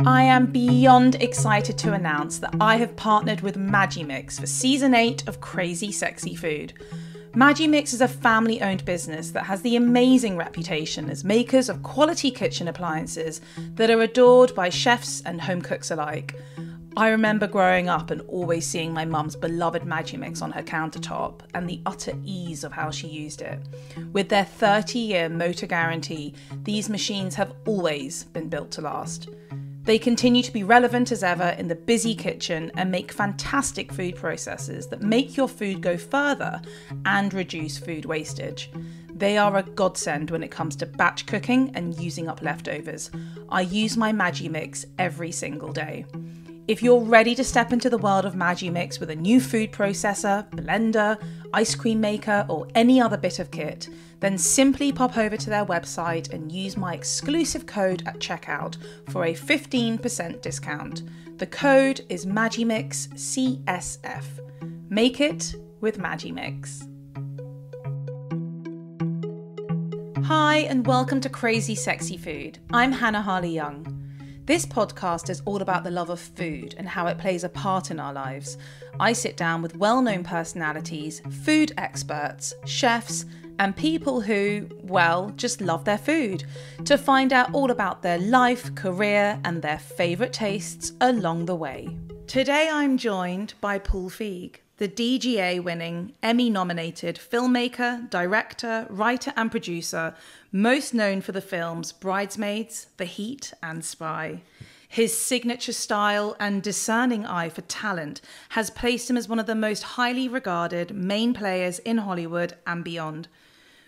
I am beyond excited to announce that I have partnered with Magimix for Season 8 of Crazy Sexy Food. Magimix is a family-owned business that has the amazing reputation as makers of quality kitchen appliances that are adored by chefs and home cooks alike. I remember growing up and always seeing my mum's beloved Magimix on her countertop and the utter ease of how she used it. With their 30-year motor guarantee, these machines have always been built to last. They continue to be relevant as ever in the busy kitchen and make fantastic food processors that make your food go further and reduce food wastage. They are a godsend when it comes to batch cooking and using up leftovers. I use my Magimix every single day. If you're ready to step into the world of Magimix with a new food processor, blender, ice cream maker, or any other bit of kit, then simply pop over to their website and use my exclusive code at checkout for a 15% discount. The code is MagimixCSF. Make it with Magimix. Hi, and welcome to Crazy Sexy Food. I'm Hannah Harley-Young. This podcast is all about the love of food and how it plays a part in our lives. I sit down with well-known personalities, food experts, chefs, and people who, well, just love their food, to find out all about their life, career, and their favourite tastes along the way. Today I'm joined by Paul Feig, the DGA-winning, Emmy-nominated filmmaker, director, writer and producer, most known for the films Bridesmaids, The Heat and Spy. His signature style and discerning eye for talent has placed him as one of the most highly regarded main players in Hollywood and beyond,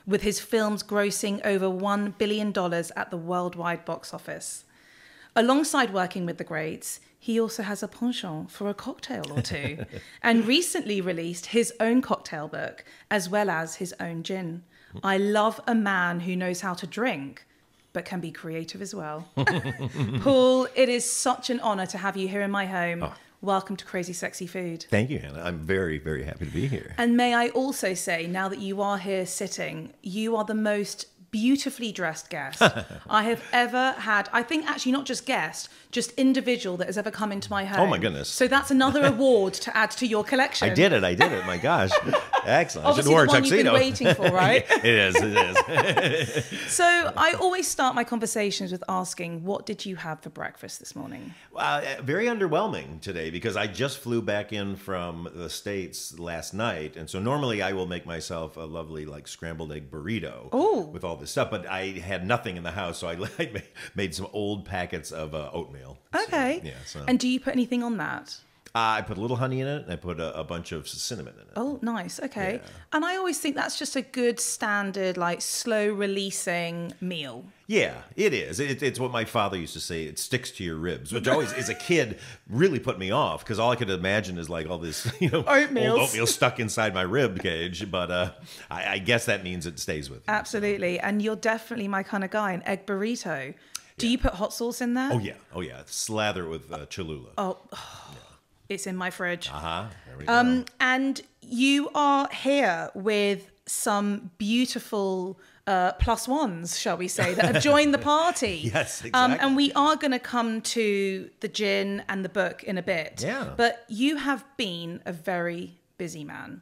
with his films grossing over $1 billion at the worldwide box office. Alongside working with the greats, he also has a penchant for a cocktail or two, and recently released his own cocktail book, as well as his own gin. I love a man who knows how to drink, but can be creative as well. Paul, it is such an honour to have you here in my home. Oh. Welcome to Crazy Sexy Food. Thank you, Hannah. I'm very, very happy to be here. And may I also say, now that you are here sitting, you are the most beautifully dressed guest I have ever had. I think actually not just guest, just individual that has ever come into my home. Oh my goodness. So that's another award to add to your collection. I did it. My gosh. Excellent. Obviously I should wear a the one tuxedo. You've been waiting for, right? It is. So I always start my conversations with asking, what did you have for breakfast this morning? Very underwhelming today because I just flew back in from the States last night. And so normally I will make myself a lovely scrambled egg burrito with all this stuff. But I had nothing in the house, so I made some old packets of oatmeal. Okay. So. And do you put anything on that? I put a little honey in it, and I put a bunch of cinnamon in it. Oh, nice. Okay. Yeah. And I always think that's just a good standard, slow-releasing meal. Yeah, it is. It's what my father used to say, it sticks to your ribs, which always, as a kid, really put me off, because all I could imagine is all this, old oatmeal stuck inside my rib cage, but I guess that means it stays with you. Absolutely. And you're definitely my kind of guy, an egg burrito. Do you put hot sauce in there? Oh, yeah. Slather it with Cholula. Yeah. It's in my fridge. There we go. And you are here with some beautiful plus ones, shall we say, that have joined the party. Yes, exactly. And we are going to come to the gin and the book in a bit. Yeah. But you have been a very busy man.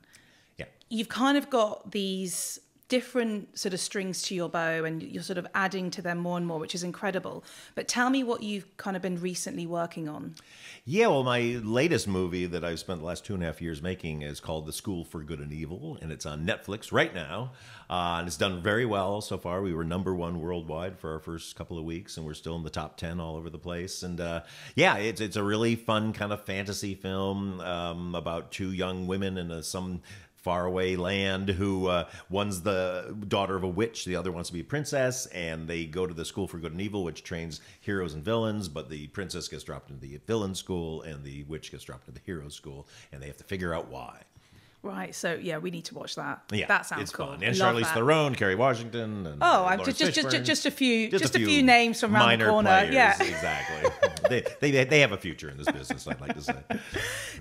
Yeah. You've kind of got these different sort of strings to your bow and you're sort of adding to them more and more, which is incredible. But tell me what you've kind of been recently working on. Yeah, well, my latest movie that I've spent the last 2.5 years making is called The School for Good and Evil, and it's on Netflix right now. And it's done very well so far. We were #1 worldwide for our first couple of weeks, and we're still in the top 10 all over the place. And it's a really fun kind of fantasy film about two young women in some faraway land who one's the daughter of a witch, the other wants to be a princess, and they go to the School for Good and Evil, which trains heroes and villains, but the princess gets dropped into the villain school and the witch gets dropped into the hero school, and they have to figure out why. Right, so yeah, we need to watch that. Yeah, that sounds it's cool. fun. And Charlize Theron, Kerry Washington, and just a few names from around the corner. Players, yeah, exactly. they have a future in this business, I'd like to say.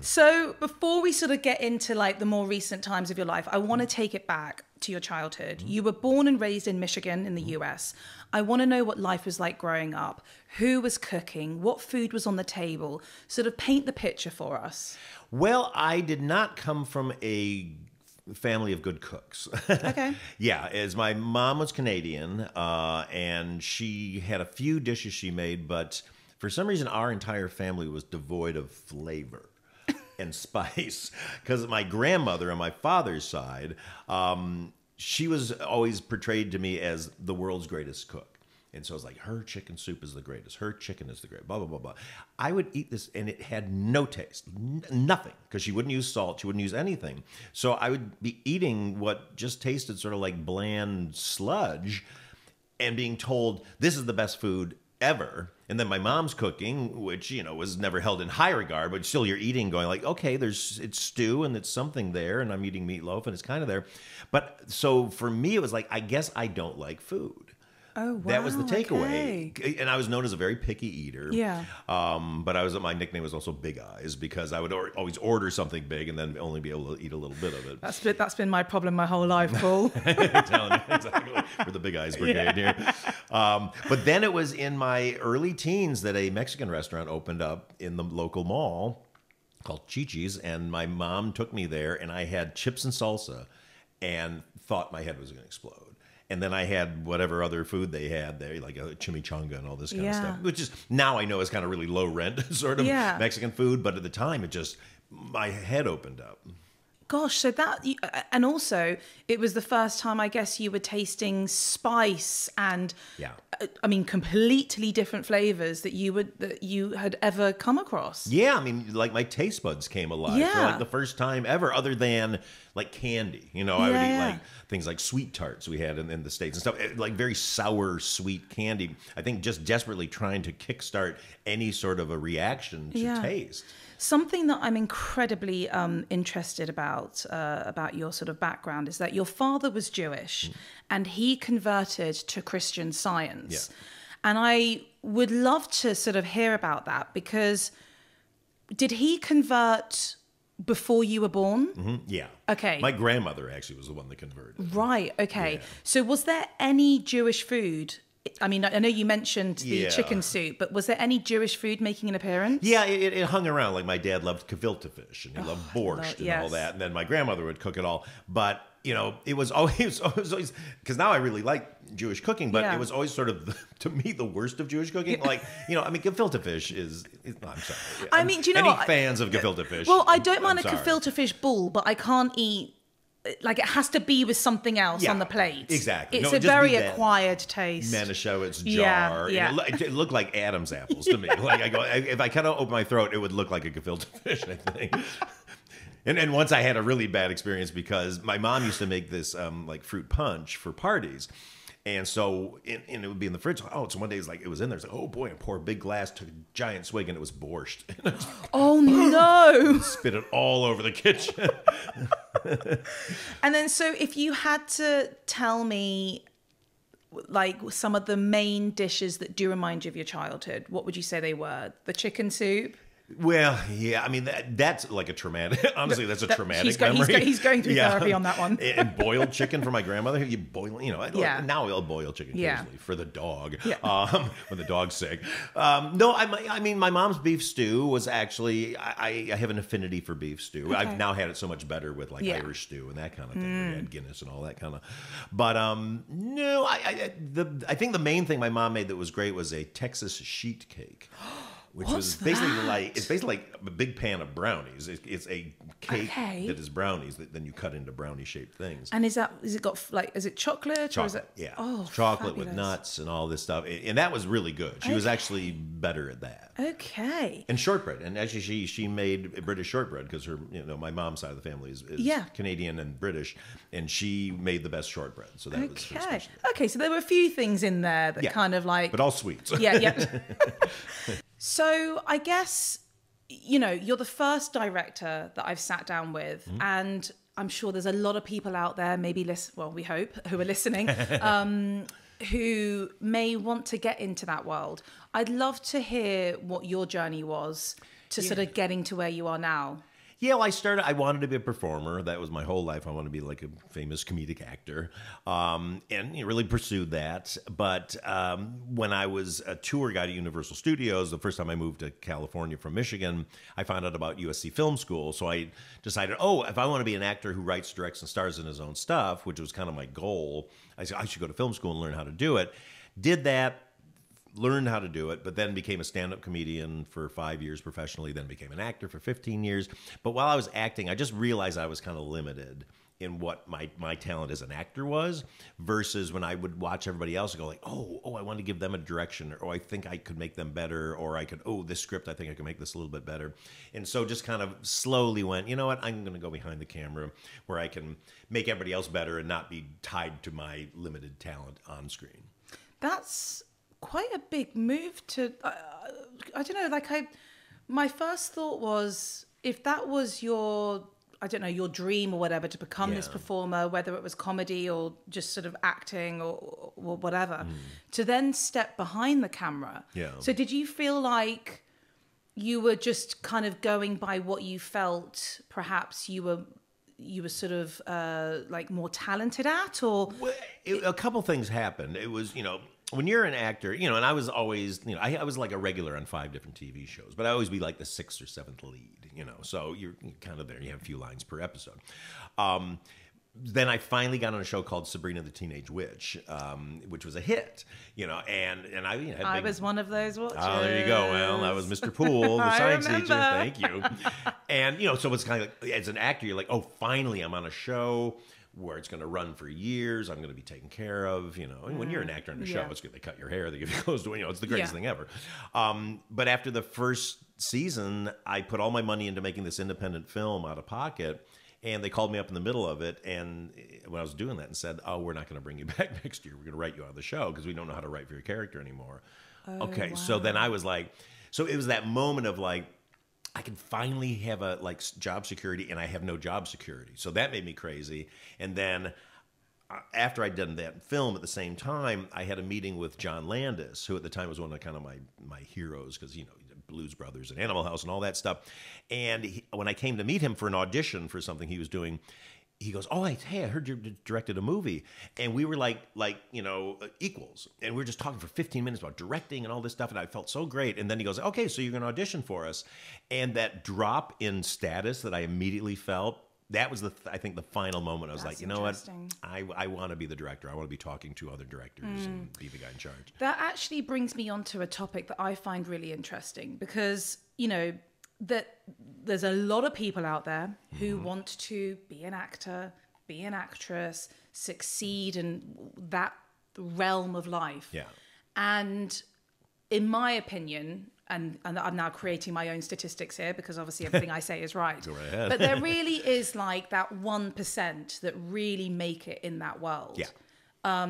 So before we sort of get into the more recent times of your life, I want to take it back. to your childhood. You were born and raised in Michigan in the US. I want to know what life was like growing up. Who was cooking? What food was on the table? Sort of paint the picture for us. Well, I did not come from a family of good cooks. Okay. Yeah, as my mom was Canadian, and she had a few dishes she made, but for some reason our entire family was devoid of flavor and spice. Because my grandmother on my father's side, she was always portrayed to me as the world's greatest cook. And so I was like, her chicken soup is the greatest. Her chicken is the greatest, blah, blah, blah, blah. I would eat this, and it had no taste, nothing, because she wouldn't use salt. She wouldn't use anything. So I would be eating what just tasted sort of like bland sludge and being told, this is the best food ever. And then my mom's cooking, which, you know, was never held in high regard, but still you're eating going like, okay, it's stew and it's something there, and I'm eating meatloaf and it's kind of there. But so for me, it was like, I guess I don't like food. Oh, wow. That was the takeaway. Okay. And I was known as a very picky eater. Yeah. But my nickname was also Big Eyes because I would always order something big and then only be able to eat a little bit of it. That's been my problem my whole life, Paul. I'm telling you, exactly. We're the Big Eyes Brigade here. But then it was in my early teens that a Mexican restaurant opened up in the local mall called Chi-Chi's, and my mom took me there, and I had chips and salsa and thought my head was going to explode. And then I had whatever other food they had there, like a chimichanga and all this kind of stuff, which is now I know is kind of really low rent sort of Mexican food. But at the time, my head opened up. Gosh, so and also it was the first time I guess you were tasting spice and, I mean, completely different flavors that you had ever come across. Yeah, I mean, like my taste buds came alive for like the first time ever, other than like candy. You know, I would eat like things like sweet tarts we had in the States and stuff, like very sour, sweet candy. I think just desperately trying to kickstart any sort of a reaction to taste. Something that I'm incredibly interested about your sort of background is that your father was Jewish and he converted to Christian Science. Yeah. And I would love to sort of hear about that, because did he convert before you were born? Mm-hmm. Yeah. Okay. My grandmother actually was the one that converted. Right. Okay. Yeah. So was there any Jewish food? I mean, I know you mentioned the chicken soup, but was there any Jewish food making an appearance? Yeah, it hung around. Like my dad loved gefilte fish, and he loved borscht and all that. And then my grandmother would cook it all. But, you know, it was always, because now I really like Jewish cooking, but it was always sort of, to me, the worst of Jewish cooking. Like, you know, I mean, gefilte fish I'm sorry. I mean, do you know any fans of gefilte fish? Well, I don't mind a gefilte fish ball, but I can't eat. Like, it has to be with something else on the plate. Exactly. It's a very acquired taste. Manischewitz jar. Yeah. It looked like Adam's apples to me. Like if I kind of open my throat, it would look like a gefilte fish, I think. And once I had a really bad experience because my mom used to make this like fruit punch for parties. And so and it would be in the fridge. So one day it was in there. It's like, oh boy, I pour a big glass, took a giant swig, and it was borscht. Oh no! Spit it all over the kitchen. And then, so if you had to tell me, like, some of the main dishes that do remind you of your childhood, what would you say they were? The chicken soup? Well, yeah, I mean, that's like a traumatic, honestly, that's a traumatic memory. He's going through therapy on that one. And boiled chicken for my grandmother. You boil, you know, now I'll boil chicken occasionally for the dog, when the dog's sick. No, I mean, my mom's beef stew was actually, I have an affinity for beef stew. Okay. I've now had it so much better with like Irish stew and that kind of thing. We had Guinness and all that kind of, but no, I think the main thing my mom made that was great was a Texas sheet cake. Which was basically like a big pan of brownies. It's a cake that is brownies that then you cut into brownie shaped things. And is it chocolate? Or is it? Yeah. Oh, chocolate fabulous. With nuts and all this stuff. And that was really good. She was actually better at that. Okay. And shortbread. And actually she made British shortbread because my mom's side of the family is Canadian and British, and she made the best shortbread. So that was special. Okay, so there were a few things in there that kind of like, but all sweets. Yeah. So I guess, you're the first director that I've sat down with, and I'm sure there's a lot of people out there, we hope, who are listening, who may want to get into that world. I'd love to hear what your journey was to sort of getting to where you are now. Yeah, well, I wanted to be a performer. That was my whole life. I wanted to be like a famous comedic actor, and really pursued that. But when I was a tour guide at Universal Studios, the first time I moved to California from Michigan, I found out about USC Film School. So I decided, if I want to be an actor who writes, directs, and stars in his own stuff, which was kind of my goal, I said I should go to film school and learn how to do it. Did that. Learned how to do it, but then became a stand-up comedian for 5 years professionally, then became an actor for 15 years. But while I was acting, I just realized I was kind of limited in what my talent as an actor was, versus when I would watch everybody else and go like, I want to give them a direction, or I think I could make them better, or I could, this script, I think I could make this a little bit better. And so just kind of slowly went, you know what, I'm going to go behind the camera where I can make everybody else better and not be tied to my limited talent on screen. That's quite a big move to, I don't know, like my first thought was, if that was your dream or whatever, to become this performer, whether it was comedy or just sort of acting or whatever, to then step behind the camera. Yeah. So did you feel like you were just kind of going by what you felt perhaps you were sort of like more talented at, or? Well, a couple things happened. It was, when you're an actor, and I was always, I was like a regular on 5 different TV shows, but I always be like the 6th or 7th lead, so you're kind of there. You have a few lines per episode. Then I finally got on a show called Sabrina the Teenage Witch, which was a hit, and I had I was one of those watchers. Oh, there you go. Well, I was Mr. Poole, the science teacher. Thank you. And, so it's kind of like, as an actor, you're like, finally I'm on a show where it's going to run for years. I'm going to be taken care of, And when you're an actor on a show, it's good. They cut your hair, they give you clothes to, it's the greatest thing ever. But after the first season, I put all my money into making this independent film out of pocket. And they called me up in the middle of it, and when I was doing that, and said, we're not going to bring you back next year. We're going to write you out of the show because we don't know how to write for your character anymore. Okay, wow. So then I was like, so it was that moment of like, I can finally have a job security, and I have no job security. So that made me crazy. And then after I'd done that film, at the same time, I had a meeting with John Landis, who at the time was one of kind of my heroes, because Blues Brothers and Animal House and all that stuff. And when I came to meet him for an audition for something he was doing, he goes, hey, I heard you directed a movie. And we were like equals. And we were just talking for 15 minutes about directing and all this stuff. And I felt so great. And then he goes, okay, so you're going to audition for us. And that drop in status that I immediately felt, that was I think the final moment. I was like, you know what? I want to be the director. I want to be talking to other directors and be the guy in charge. That actually brings me on to a topic that I find really interesting, because, that there's a lot of people out there who want to be an actor, be an actress, succeed in that realm of life. Yeah. And in my opinion, and I'm now creating my own statistics here, because obviously everything I say is right. Go right ahead. But there really is like that 1% that really make it in that world. Yeah.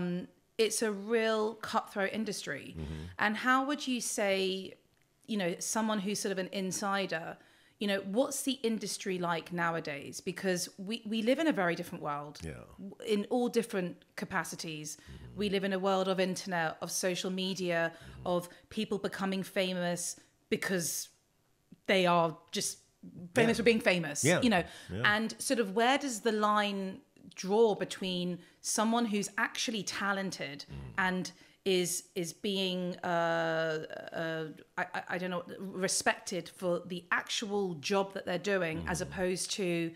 It's a real cutthroat industry. And how would you say, someone who's sort of an insider, what's the industry like nowadays? Because we live in a very different world, in all different capacities. We live in a world of internet, of social media, of people becoming famous because they are just famous for being famous, and sort of, where does the line draw between someone who's actually talented and is being I don't know, respected for the actual job that they're doing, as opposed to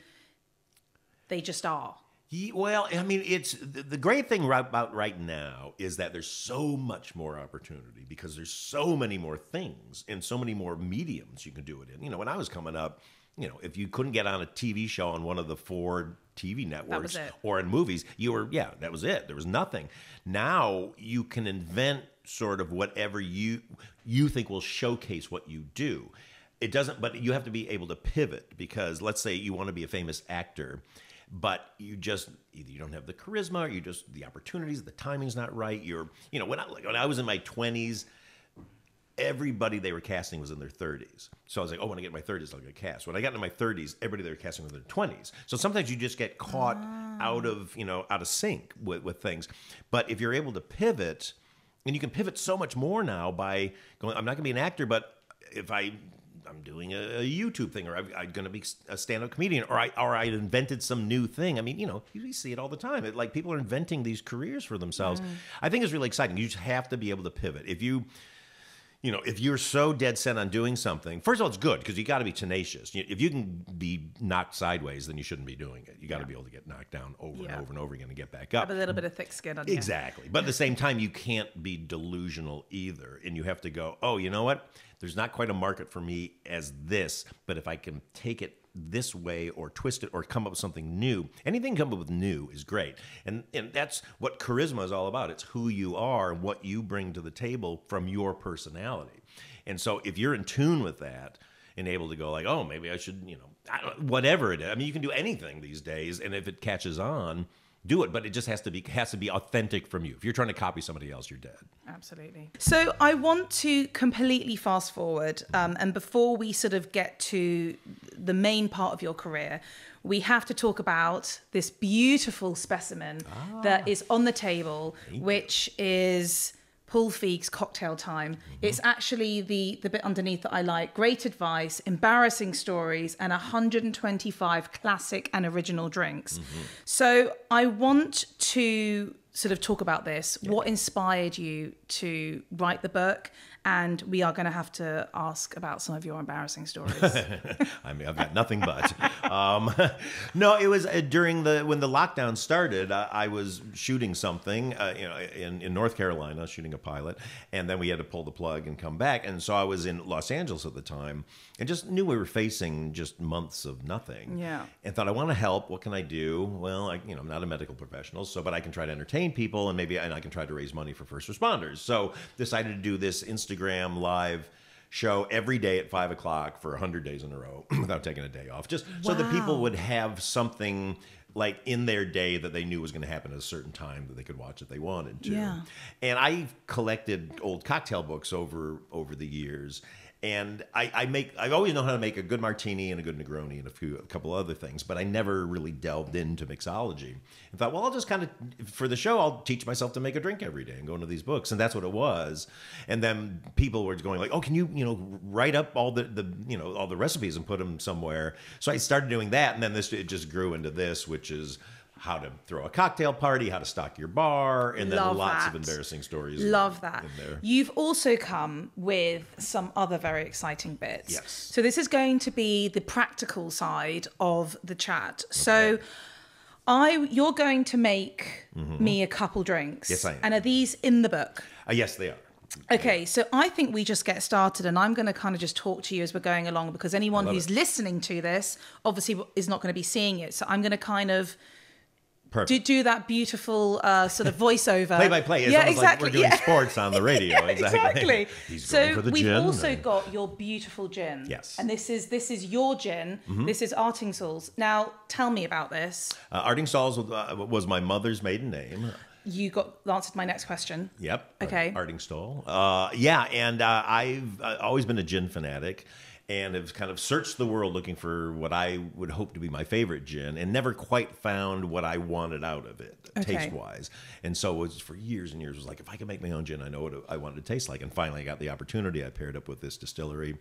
they just are? Well, I mean, it's the great thing about right now is that there's so much more opportunity, because there's so many more things and so many more mediums you can do it in. When I was coming up, if you couldn't get on a TV show on one of the 4 TV networks or in movies, that was it. There was nothing. Now you can invent sort of whatever you think will showcase what you do. It doesn't, but you have to be able to pivot, because let's say you want to be a famous actor, but you just either you don't have the charisma, or you just, the opportunities, the timing's not right. When I was in my 20s, everybody they were casting was in their 30s. So I was like, when I get in my 30s, I'll get cast. When I got into my 30s, everybody they were casting was in their 20s. So sometimes you just get caught out of sync with things. But if you're able to pivot, and you can pivot so much more now by going, I'm not going to be an actor, but if I I'm doing a YouTube thing, or I'm going to be a stand-up comedian, or I invented some new thing. I mean, you see it all the time. Like people are inventing these careers for themselves. I think it's really exciting. You just have to be able to pivot. If you're so dead set on doing something, first of all, it's good because you got to be tenacious. If you can be knocked sideways, then you shouldn't be doing it. You got to be able to get knocked down over and over and over again and get back up. Have a little bit of thick skin on you. Exactly. But at the same time, you can't be delusional either. And you have to go, oh, you know what? There's not quite a market for me as this, but if I can take it this way or twist it or come up with something new, anything come up with new is great. And that's what charisma is all about. It's who you are and what you bring to the table from your personality. And so if you're in tune with that and able to go like, oh, maybe I should, whatever it is. I mean, you can do anything these days, and if it catches on, do it, but it just has to be authentic from you. If you're trying to copy somebody else, you're dead. Absolutely. So I want to completely fast forward, and before we sort of get to the main part of your career, we have to talk about this beautiful specimen that is on the table, which is Paul Feig's Cocktail Time. It's actually the bit underneath that I like. Great advice, embarrassing stories, and 125 classic and original drinks. So I want to sort of talk about this. What inspired you to write the book? And we are going to have to ask about some of your embarrassing stories. I mean, I've got nothing but. No, it was when the lockdown started. I was shooting something, in North Carolina, shooting a pilot, and then we had to pull the plug and come back. And so I was in Los Angeles at the time, and just knew we were facing just months of nothing. Yeah. And thought, I want to help. What can I do? Well, I'm not a medical professional, but I can try to entertain people, and I can try to raise money for first responders. So decided to do this Instagram live show every day at 5 o'clock for 100 days in a row without taking a day off, just so that people would have something like in their day that they knew was going to happen at a certain time that they could watch if they wanted to. Yeah. And I collected old cocktail books over the years. And I always know how to make a good martini and a good Negroni and a couple other things, but I never really delved into mixology. And thought, well, I'll just kind of, for the show, I'll teach myself to make a drink every day and go into these books. And that's what it was. And then people were going like, oh, can you, write up all all the recipes and put them somewhere? So I started doing that. And then it just grew into this, which is how to throw a cocktail party, how to stock your bar, and then lots of embarrassing stories. Love that. In there. You've also come with some other very exciting bits. Yes. So this is going to be the practical side of the chat. So you're going to make me a couple drinks. Yes, I am. And are these in the book? Yes, they are. Okay, so I think we just get started, and I'm going to kind of just talk to you as we're going along, because anyone who's listening to this obviously is not going to be seeing it. So I'm going to kind of do that beautiful sort of voiceover. Play by play. It's almost like we're doing sports on the radio. Yeah, exactly. He's going for the we've gin. also got your beautiful gin. Yes. And this is your gin. This is Artingsal's. Now, tell me about this. Artingsal's was my mother's maiden name. You answered my next question. Yep. Okay. Artingstall. And I've always been a gin fanatic, and have kind of searched the world looking for what I would hope to be my favorite gin, and never quite found what I wanted out of it, taste-wise. And so it was for years and years, was like, if I could make my own gin, I know what I wanted to taste like. And finally I got the opportunity. I paired up with this distillery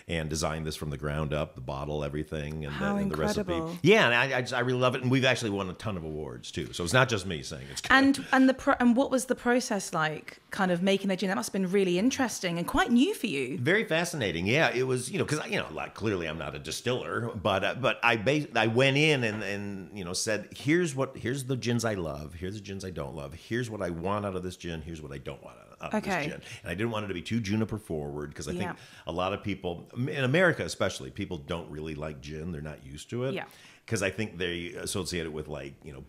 and designed this from the ground up, the bottle, everything, and the recipe. Yeah, and I really love it. And we've actually won a ton of awards too. So it's not just me saying it's good. And what was the process like, kind of making the gin? That must have been really interesting and quite new for you. Very fascinating. Yeah, it was, because like clearly I'm not a distiller, but I went in and said, here's the gins I love, here's the gins I don't love, here's what I want out of this gin, here's what I don't want out of this gin. And I didn't want it to be too juniper forward, because I think a lot of people in America especially, people don't really like gin. They're not used to it. Yeah. Because I think they associate it with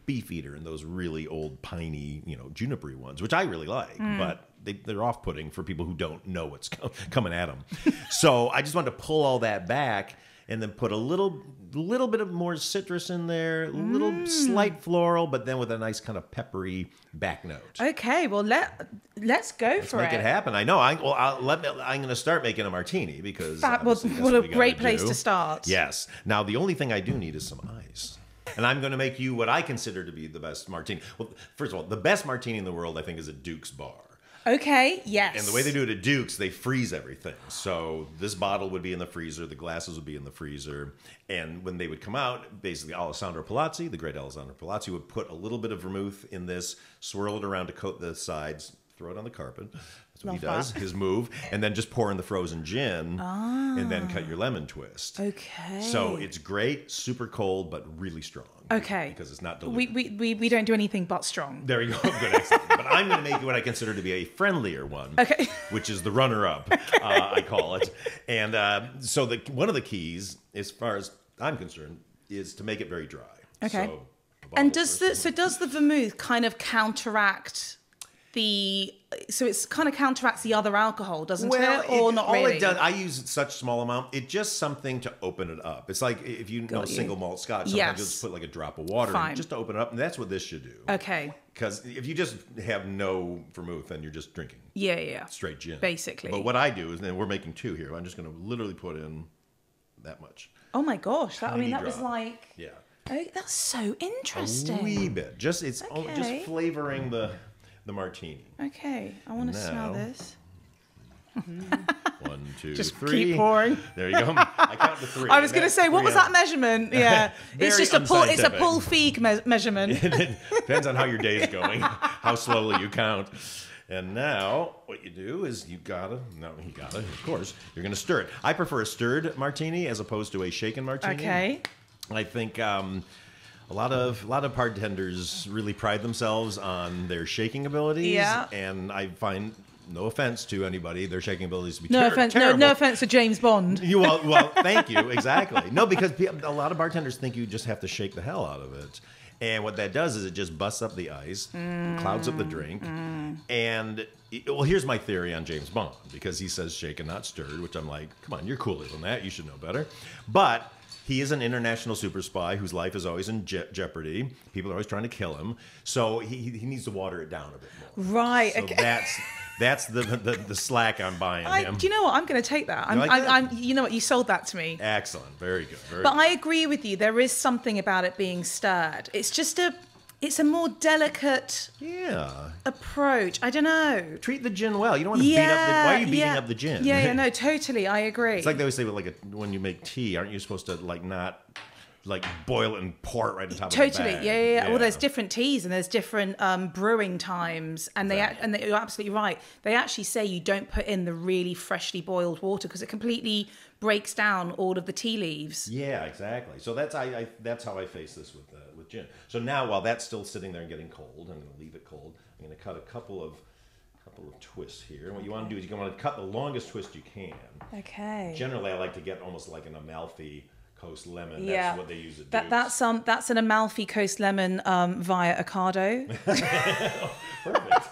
Beefeater and those really old piney, junipery ones, which I really like, but they're off-putting for people who don't know what's coming at them. So I just wanted to pull all that back and then put a little bit of more citrus in there, a little slight floral, but then with a nice kind of peppery back note. Okay, well let's go for it. Let's make it happen. I know. I'm going to start making a martini, because what a great place to start. Yes. Now the only thing I do need is some ice. And I'm going to make you what I consider to be the best martini. Well, first of all, the best martini in the world, I think, is a Duke's Bar. Okay, yes. And the way they do it at Duke's, they freeze everything. So this bottle would be in the freezer, the glasses would be in the freezer, and when they would come out, basically Alessandro Palazzi, the great Alessandro Palazzi, would put a little bit of vermouth in this, swirl it around to coat the sides, throw it on the carpet. That's what he does, his move. And then just pour in the frozen gin and then cut your lemon twist. Okay. So it's great, super cold, but really strong. Okay. Because it's not diluted. We don't do anything but strong. There you go. Good, excellent. But I'm going to make what I consider to be a friendlier one. Okay. Which is the runner-up, I call it. And so one of the keys, as far as I'm concerned, is to make it very dry. Okay. So, and does the vermouth kind of counteract so it's kind of counteracts the other alcohol, doesn't it? Or not really? All it does, I use such small amount. It's just something to open it up. It's like if you know single malt scotch, sometimes you'll just put like a drop of water in just to open it up, and that's what this should do. Okay. Because if you just have no vermouth, then you're just drinking. Yeah. Straight gin. Basically. But what I do is, then we're making 2 here. I'm just going to literally put in that much. Oh my gosh! That Drop. was like. Yeah. Oh, that's so interesting. A wee bit. Just flavoring the martini. Okay, I want to smell this. 1, 2, just 3. Keep pouring. There you go. I count to 3. I was going to say, what was that measurement? Yeah, it's just a pull. It's a pull Feig measurement. It depends on how your day is going, how slowly you count. And now, what you do is of course, you're going to stir it. I prefer a stirred martini as opposed to a shaken martini. Okay. I think a lot of bartenders really pride themselves on their shaking abilities. Yeah. And I find, no offense to anybody, their shaking abilities to be terrible. No offense to James Bond. Well, thank you. Exactly. No, because a lot of bartenders think you just have to shake the hell out of it. And what that does is it just busts up the ice, clouds up the drink. And, here's my theory on James Bond, because he says shaken, not stirred, which I'm like, come on, you're cooler than that. You should know better. But he is an international super spy whose life is always in jeopardy. People are always trying to kill him. So he needs to water it down a bit more. Right. So okay. That's the slack I'm buying him. Do you know what? I'm going to take that. You know what? You sold that to me. Excellent. Very good. But I agree with you. There is something about it being stirred. It's a more delicate approach. I don't know. Treat the gin well. You don't want to beat up why are you beating up the gin? Yeah, no, totally. I agree. It's like they always say when you make tea, aren't you supposed to not boil it and pour it right on top of the bag? Totally. Yeah. Well, there's different teas and there's different brewing times, and you're absolutely right. They actually say you don't put in the really freshly boiled water because it completely breaks down all of the tea leaves. Yeah, exactly. So that's how I face this with gin. So now, while that's still sitting there and getting cold, I'm going to leave it cold. I'm going to cut a couple of twists here. And what you want to do is you want to cut the longest twist you can. Okay. Generally, I like to get almost like an Amalfi Coast lemon. That's what they use at Duke's. That's an Amalfi Coast lemon via Ocado. Perfect.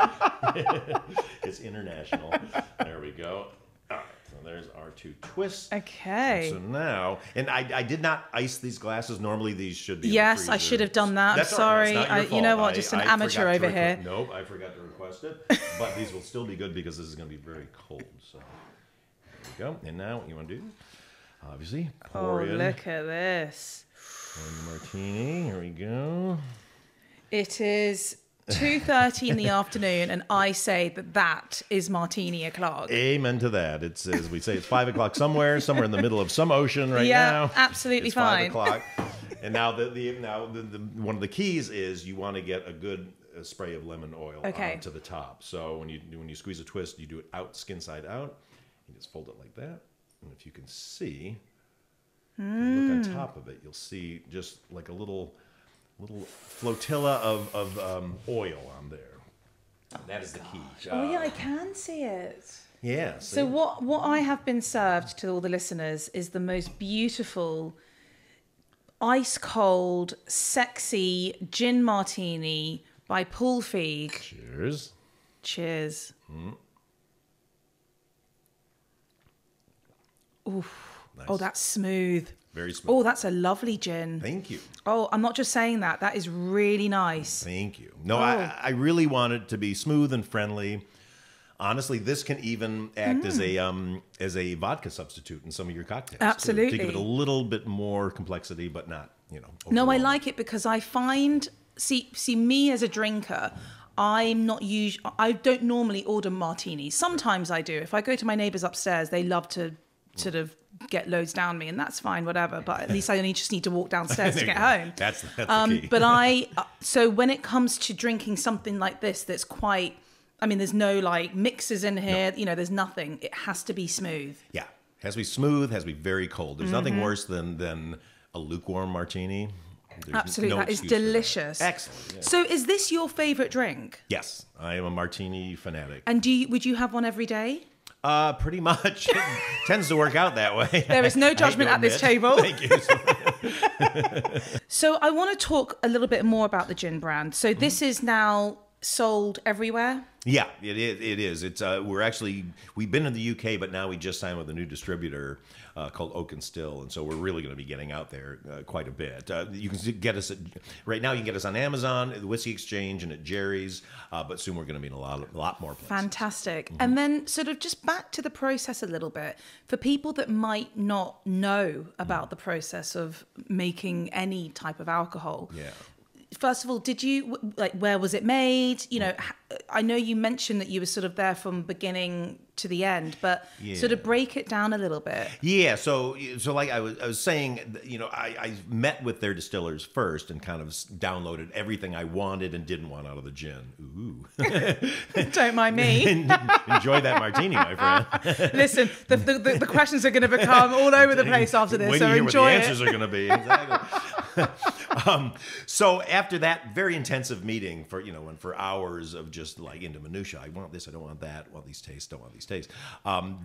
It's international. There we go. All right, so there's our 2 twists. Okay. And so now, and I did not ice these glasses. Normally these should be. Yes, I should have done that. I'm sorry. You know what? Just an amateur over here. Nope, I forgot to request it. But these will still be good because this is going to be very cold. So there we go. And now what you want to do? Obviously, pour in. Look at this. Pour in the martini. Here we go. It is 2:30 in the afternoon, and I say that is martini o'clock. Amen to that. It's, as we say, it's 5 o'clock somewhere in the middle of some ocean right now. Yeah, absolutely it's fine. 5 o'clock. And now one of the keys is you want to get a good spray of lemon oil onto the top. So when you squeeze a twist, you do it skin side out. You just fold it like that. And if you can see, look on top of it, you'll see just like a little flotilla of oil on there. That is the key. I can see it. Yeah. So what I have been served to all the listeners is the most beautiful, ice cold, sexy gin martini by Paul Feig. Cheers. Cheers. Oof. Nice. Oh, that's smooth. Very smooth. Oh, that's a lovely gin. Thank you. Oh, I'm not just saying that. That is really nice. Thank you. No, I really want it to be smooth and friendly. Honestly, this can even act as a vodka substitute in some of your cocktails. Absolutely. To give it a little bit more complexity, but not, No, I like it because I find, see me as a drinker, I don't normally order martinis. Sometimes I do. If I go to my neighbours upstairs, they love to sort of get loads down me, and that's fine, whatever. But at least I only just need to walk downstairs to get home. That's the key. But so when it comes to drinking something like this, that's quite, I mean, there's no like mixes in here, you know, there's nothing. It has to be smooth. Yeah. Has to be smooth, has to be very cold. There's nothing worse than a lukewarm martini. There's Absolutely, no that is excuse for that. delicious. Excellent. Yeah. So is this your favourite drink? Yes, I am a martini fanatic. And would you have one every day? Pretty much. It tends to work out that way. There is no judgment at this table. Thank you. So I want to talk a little bit more about the gin brand. So this is now sold everywhere? Yeah, it is. It's we've been in the UK, but now we just signed with a new distributor called Oak and Still, and so we're really going to be getting out there quite a bit. You can get us right now. You can get us on Amazon, the Whiskey Exchange, and at Jerry's. But soon we're going to be in a lot more places. Fantastic. And then sort of just back to the process a little bit for people that might not know about the process of making any type of alcohol. Yeah. First of all, did you, like, where was it made? You know, I know you mentioned that you were sort of there from beginning to the end, but sort of break it down a little bit. Yeah, so like I was saying, you know, I met with their distillers first and kind of downloaded everything I wanted and didn't want out of the gin. Ooh. Don't mind me. Enjoy that martini, my friend. Listen, the questions are going to become all over the place after this, so enjoy it. What the answers are going to be. Exactly. So after that very intensive meeting for hours of just like into minutia, I want this, I don't want that, want these tastes, don't want these tastes.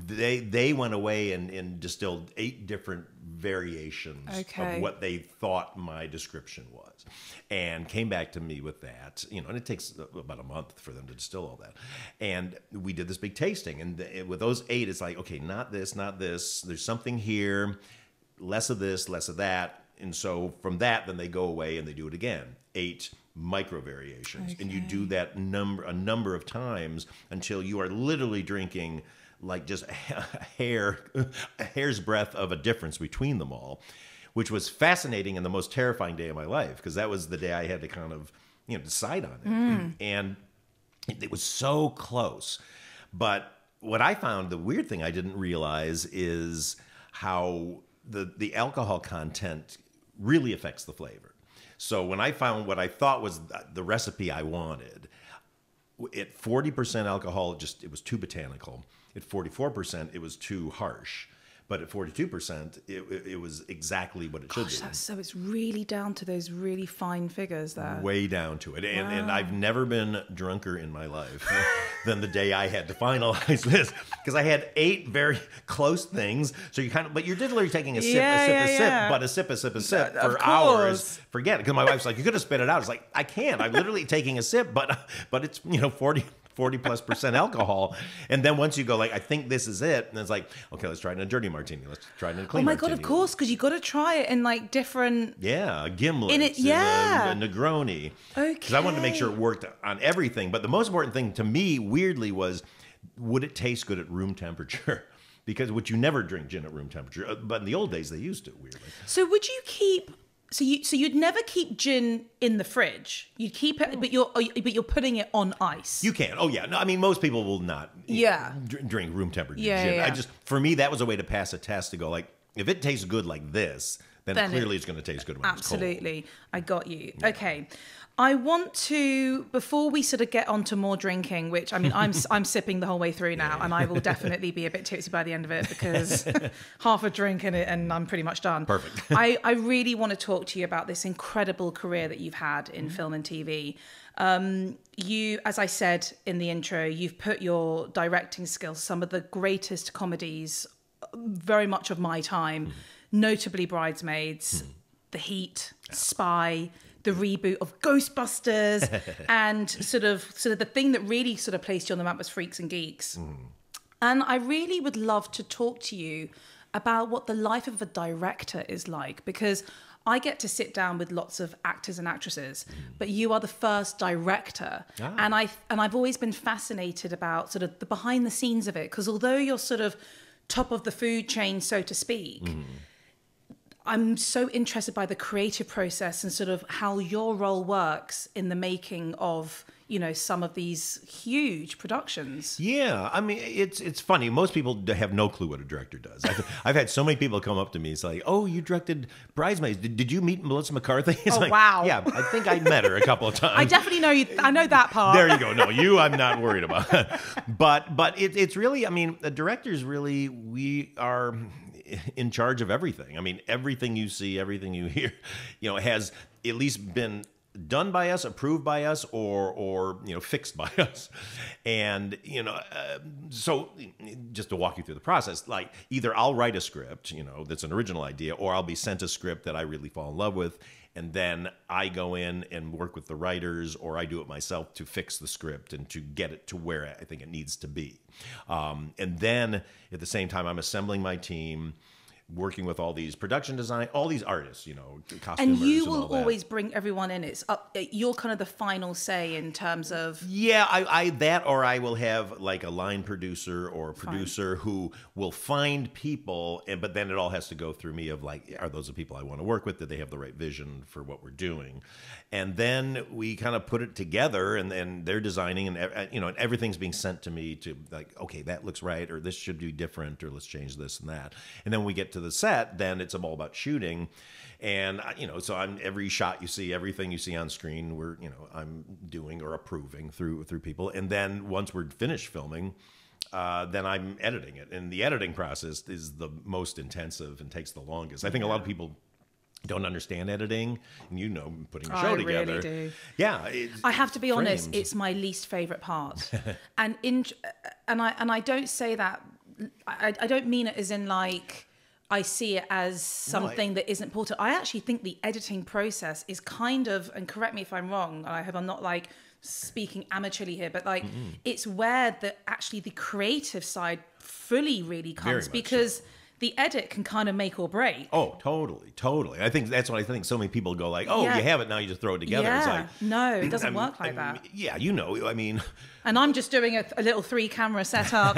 They went away and distilled 8 different variations of what they thought my description was, and came back to me with that. And it takes about a month for them to distill all that. And we did this big tasting, and with those 8, it's like, okay, not this, not this. There's something here, less of this, less of that. And so from that, then they go away and they do it again. 8 micro variations. And you do that a number of times until you are literally drinking like just a hair's breadth of a difference between them all, which was fascinating and the most terrifying day of my life, because that was the day I had to kind of decide on it. And it was so close. But what I found, the weird thing I didn't realize is how the alcohol content really affects the flavor. So when I found what I thought was the recipe I wanted, at 40% alcohol, it was too botanical. At 44%, it was too harsh. But at 42%, it was exactly what it should be. So it's really down to those really fine figures there. Way down to it. And I've never been drunker in my life than the day I had to finalize this. Because I had 8 very close things. So but you're literally taking a sip, a sip for hours. Forget it. Because my wife's like, you could have spit it out. It's like, I can't. I'm literally taking a sip, but it's 40+% alcohol. And then once you go like, I think this is it. And it's like, okay, let's try it in a dirty martini. Let's try it in a clean martini. Oh my God, of course, because you got to try it in like different... Yeah, a gimlet. A Negroni. Okay. Because I wanted to make sure it worked on everything. But the most important thing to me, weirdly, was would it taste good at room temperature? Because you never drink gin at room temperature. But in the old days, they used it, weirdly. So would you keep... So you'd never keep gin in the fridge. You'd keep it, but you're putting it on ice. You can. Oh yeah. No, I mean most people will not. Drink room temperature gin. Yeah. For me that was a way to pass a test to go like, if it tastes good like this, then clearly it's going to taste good when it's cold. Absolutely. I got you. Yeah. Okay. I want to, before we sort of get on to more drinking, which, I mean, I'm sipping the whole way through now, and I will definitely be a bit tipsy by the end of it, because half a drink in it and I'm pretty much done. Perfect. I really want to talk to you about this incredible career that you've had in film and TV. You, as I said in the intro, you've put your directing skills, some of the greatest comedies, very much of my time, notably Bridesmaids, The Heat, Spy, the reboot of Ghostbusters, and sort of the thing that really sort of placed you on the map was Freaks and Geeks. And I really would love to talk to you about what the life of a director is like, because I get to sit down with lots of actors and actresses, but you are the first director. And I've always been fascinated about sort of the behind the scenes of it, because although you're sort of top of the food chain, so to speak, I'm so interested by the creative process and sort of how your role works in the making of, some of these huge productions. Yeah, I mean, it's funny. Most people have no clue what a director does. I've had so many people come up to me. It's like, oh, you directed Bridesmaids. Did you meet Melissa McCarthy? It's like, wow. Yeah, I think I met her a couple of times. I definitely know you. I know that part. There you go. No, I'm not worried about. But it's really, I mean, the directors really, we are in charge of everything. I mean, everything you see, everything you hear, has at least been done by us, approved by us, or fixed by us. And so just to walk you through the process, like either I'll write a script, that's an original idea, or I'll be sent a script that I really fall in love with, and then I go in and work with the writers, or I do it myself to fix the script and to get it to where I think it needs to be. And then at the same time, I'm assembling my team, working with all these production design, all these artists, costumers, and you will all that. always bring everyone in. It's up. You're kind of the final say in terms of. Yeah, or I will have like a line producer or a producer who will find people, but then it all has to go through me of like, are those the people I want to work with? Do they have the right vision for what we're doing? And then we kind of put it together, and then they're designing, and and everything's being sent to me to like, okay, that looks right, or this should be different, or let's change this and that. And then we get to the set, then it's all about shooting. And so I'm every shot you see, everything you see on screen, I'm doing or approving through people. And then once we're finished filming, then I'm editing it. And the editing process is the most intensive and takes the longest. I think a lot of people don't understand editing, and putting a show together. I really do. Yeah, I have to be honest; it's my least favorite part. and I don't say that. I don't mean it as in like I see it as something that isn't important. I actually think the editing process is kind of, and correct me if I'm wrong, and I hope I'm not like speaking amateurly here, but like it's where the creative side fully really comes, because the edit can kind of make or break. Oh, totally. I think that's what I think. So many people go like, "Oh, you have it now. You just throw it together." Yeah. It's like, no, it doesn't work like that. Yeah, I mean, and I'm just doing a little 3-camera setup,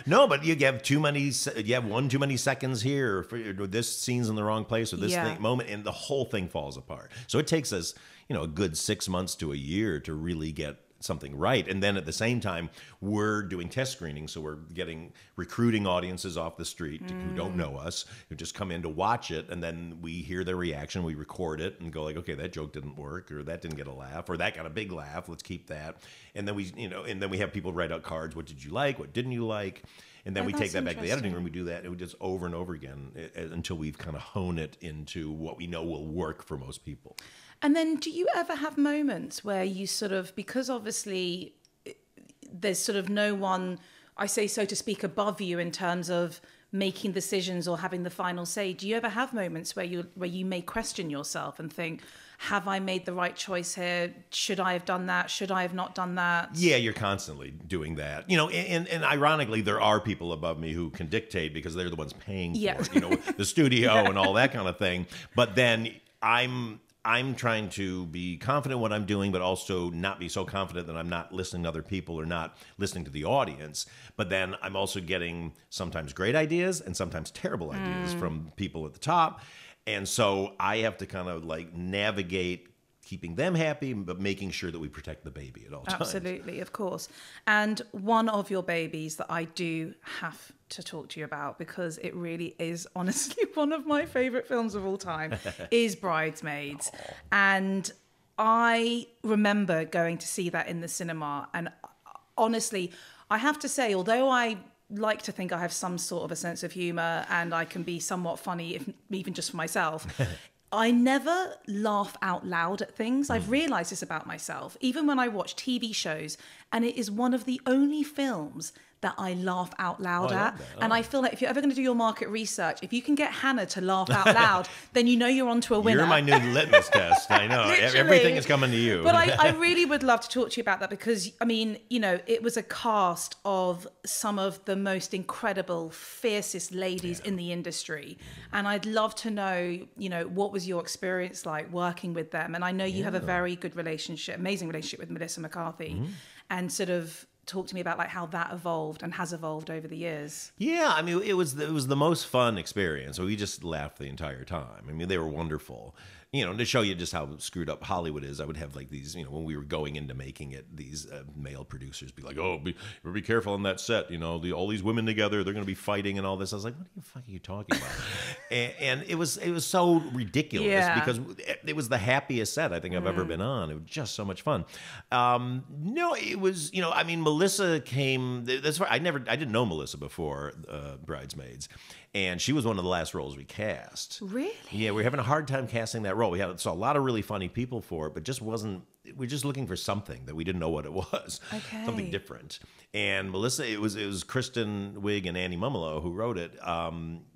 No, but you have one too many seconds here, or this scene's in the wrong place, or this moment, and the whole thing falls apart. So it takes us, a good 6 months to a year to really get something right. And then at the same time, we're doing test screenings, so we're recruiting audiences off the street who don't know us, who just come in to watch it, and then we hear their reaction, we record it and go like, okay, that joke didn't work, or that didn't get a laugh, or that got a big laugh, let's keep that. And then we have people write out cards, what did you like, what didn't you like? And then we take that back to the editing room. We do that, and we just over and over again until we've kind of honed it into what we know will work for most people. And then do you ever have moments where you sort of, because obviously there's sort of no one, I say so to speak, above you in terms of making decisions or having the final say, do you ever have moments where you may question yourself and think, have I made the right choice here? Should I have done that? Should I have not done that? Yeah, you're constantly doing that. And ironically, there are people above me who can dictate because they're the ones paying for it, the studio and all that kind of thing. But then I'm trying to be confident in what I'm doing, but also not be so confident that I'm not listening to other people or not listening to the audience. But then I'm also getting sometimes great ideas and sometimes terrible ideas from people at the top. And so I have to kind of like navigate keeping them happy, but making sure that we protect the baby at all times. Absolutely, of course. And one of your babies that I do have to talk to you about, because it really is honestly one of my favorite films of all time, is Bridesmaids. Aww. And I remember going to see that in the cinema. And honestly, I have to say, although I like to think I have some sort of a sense of humor and I can be somewhat funny, if even just for myself, I never laugh out loud at things. I've realized this about myself, even when I watch TV shows, and it is one of the only films that I laugh out loud at. And I feel like if you're ever going to do your market research, if you can get Hannah to laugh out loud, then you know you're onto a winner. You're my new litmus test. I know. Everything is coming to you. But I really would love to talk to you about that, because, I mean, it was a cast of some of the most incredible, fiercest ladies in the industry. And I'd love to know, what was your experience like working with them? And I know you have a very good amazing relationship with Melissa McCarthy, and sort of talk to me about like how that evolved and has evolved over the years. Yeah, I mean, it was the most fun experience. We just laughed the entire time. I mean, they were wonderful. to show you just how screwed up Hollywood is, I would have like these, when we were going into making it, these male producers be like, "Oh, be careful on that set. All these women together, they're going to be fighting and all this." I was like, "What the fuck are you talking about?" and it was so ridiculous because it was the happiest set I think I've ever been on. It was just so much fun. No, it was, Melissa came. That's why I didn't know Melissa before Bridesmaids. And she was one of the last roles we cast. Really? Yeah, we were having a hard time casting that role. We saw a lot of really funny people for it, but we're just looking for something that we didn't know what it was. Okay. Something different. And Melissa, it was Kristen Wiig and Annie Mumolo who wrote it,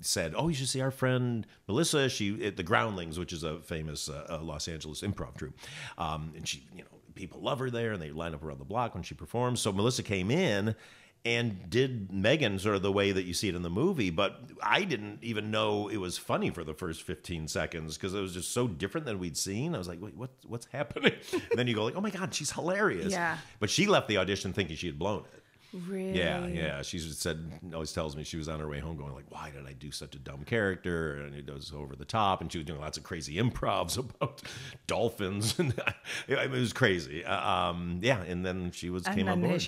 said, "Oh, you should see our friend Melissa. She at the Groundlings, which is a famous Los Angeles improv troupe. And she, people love her there, and they line up around the block when she performs." So Melissa came in and did Megan sort of the way that you see it in the movie, but I didn't even know it was funny for the first 15 seconds because it was just so different than we'd seen. I was like, "Wait, what's happening?" And then you go like, "Oh my God, she's hilarious." Yeah. But she left the audition thinking she had blown it. Really? Yeah. She always tells me she was on her way home going like, "Why did I do such a dumb character?" And it was over the top, and she was doing lots of crazy improvs about dolphins, and it was crazy. And then she came on board.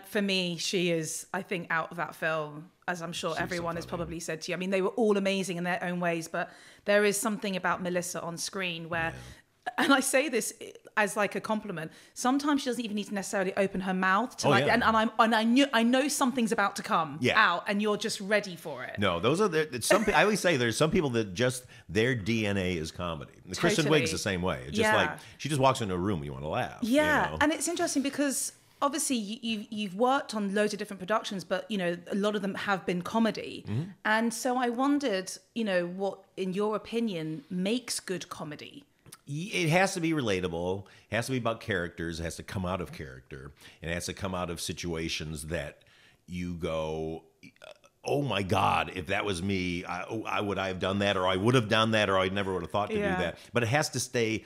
For me, she is, I think, out of that film, as I'm sure everyone has probably said to you. They were all amazing in their own ways, but there is something about Melissa on screen where, and I say this as like a compliment, sometimes she doesn't even need to necessarily open her mouth to I know something's about to come out, and you're just ready for it. No, those are I always say there's some people that just their DNA is comedy. Kristen Wiig's the same way. It's just like she just walks into a room, you want to laugh. Yeah, and it's interesting because obviously you've worked on loads of different productions, but a lot of them have been comedy, and so I wondered, what in your opinion makes good comedy? It has to be relatable. It has to be about characters. It has to come out of character. And it has to come out of situations that you go, "Oh my God, if that was me, I would I have done that, or I would have done that, or I never would have thought to do that." But it has to stay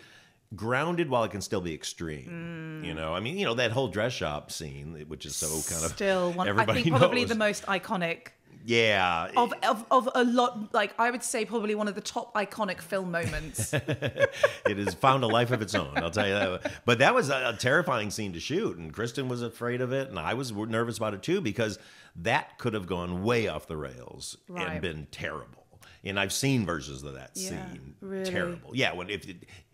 grounded while it can still be extreme. That whole dress shop scene, which is so kind of still one, everybody I think probably knows. The most iconic. Yeah. Of a lot, like I would say probably one of the top iconic film moments. It has found a life of its own, I'll tell you that. But that was a terrifying scene to shoot, and Kristen was afraid of it, and I was nervous about it too, because that could have gone way off the rails and been terrible. And I've seen versions of that scene. Really? Terrible. Yeah,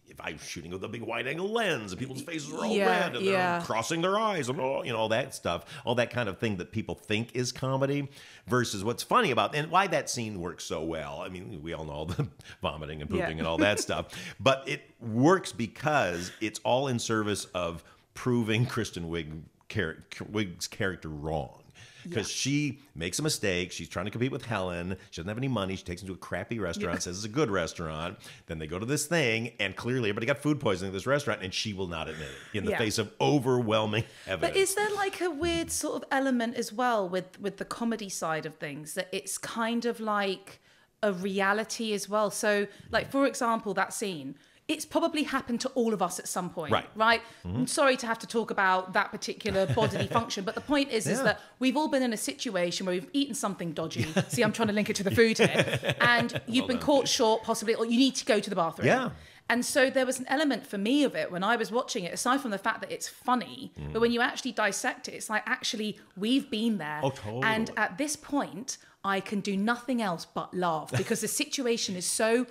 if I'm shooting with a big wide-angle lens and people's faces are all red and they're crossing their eyes and all that stuff, all that kind of thing that people think is comedy versus what's funny about, and why that scene works so well. We all know all the vomiting and pooping and all that stuff, but it works because it's all in service of proving Kristen Wiig's character wrong. Because she makes a mistake. She's trying to compete with Helen. She doesn't have any money. She takes him to a crappy restaurant, says it's a good restaurant. Then they go to this thing, and clearly everybody got food poisoning at this restaurant, and she will not admit it in the face of overwhelming evidence. But is there like a weird sort of element as well with the comedy side of things, that it's kind of like a reality as well? So, like, for example, that scene, it's probably happened to all of us at some point, right? Mm-hmm. I'm sorry to have to talk about that particular bodily function, but the point is that we've all been in a situation where we've eaten something dodgy. See, I'm trying to link it to the food here. And you've been caught short, possibly, or you need to go to the bathroom. Yeah. And so there was an element for me of it when I was watching it, aside from the fact that it's funny, but when you actually dissect it, it's like, actually, we've been there. Oh, totally. And at this point, I can do nothing else but laugh because the situation is so,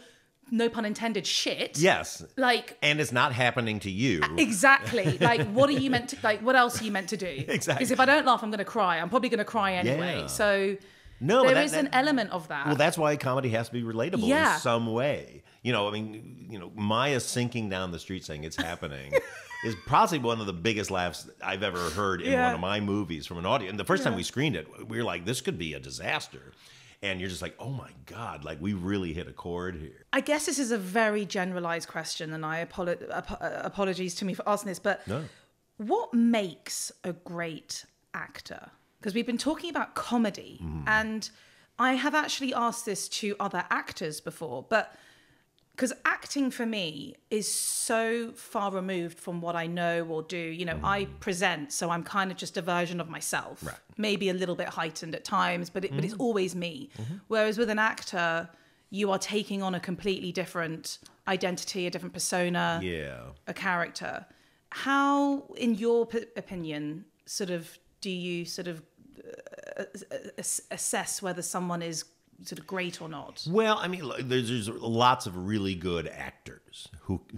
no pun intended, shit. Yes. Like, and it's not happening to you. Exactly. Like, what are you meant to, like, what else are you meant to do? Exactly. Because if I don't laugh, I'm going to cry. I'm probably going to cry anyway. Yeah. So there is an element of that. Well, that's why comedy has to be relatable in some way. Maya sinking down the street saying it's happening is probably one of the biggest laughs I've ever heard in one of my movies from an audience. And the first time we screened it, we were like, this could be a disaster. And you're just like, oh my God, like we really hit a chord here. I guess this is a very generalized question, and I apologies to me for asking this, but what makes a great actor? Because we've been talking about comedy, and I have actually asked this to other actors before, but because acting for me is so far removed from what I know or do. I present, so I'm kind of just a version of myself, maybe a little bit heightened at times, but it's always me. Whereas with an actor, you are taking on a completely different identity, a different persona, a character. How, in your opinion, sort of do you sort of assess whether someone is sort of great or not? Well, I mean, there's lots of really good actors,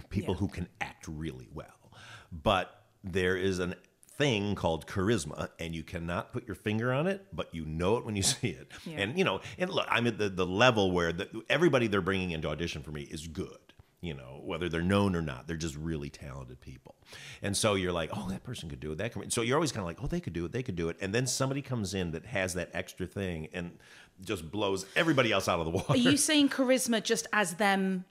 people who can act really well, but there is a thing called charisma, and you cannot put your finger on it, but you know it when you see it. Yeah. And and look, I'm at the level where everybody they're bringing into audition for me is good. Whether they're known or not, they're just really talented people. And so you're like, oh, that person could do it. So you're always kind of like, oh, they could do it. And then somebody comes in that has that extra thing and just blows everybody else out of the water. Are you saying charisma just as them,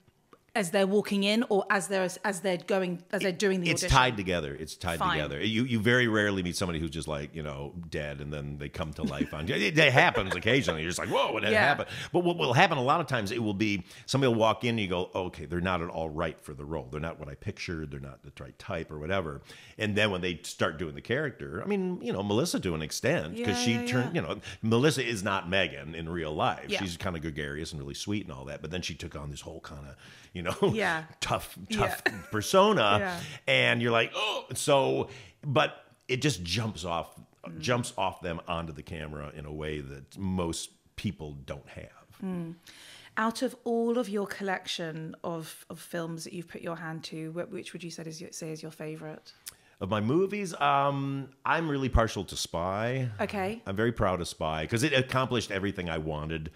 as they're walking in, or as they're doing the audition? It's tied together. Together. You very rarely meet somebody who's just like, dead and then they come to life on. It happens occasionally. You're just like, whoa, what happened? But what will happen a lot of times, it will be somebody will walk in and you go, okay, they're not at all right for the role. They're not what I pictured. They're not the right type or whatever. And then when they start doing the character, I mean, Melissa to an extent, because she turned, Melissa is not Megan in real life. Yeah. She's kind of gregarious and really sweet and all that. But then she took on this whole kind of, tough persona, and you're like, oh, so, but it just jumps off them onto the camera in a way that most people don't have. Out of all of your collection of films that you've put your hand to, which would you say is your favorite? Of my movies, I'm really partial to Spy. Okay. I'm very proud of Spy because it accomplished everything I wanted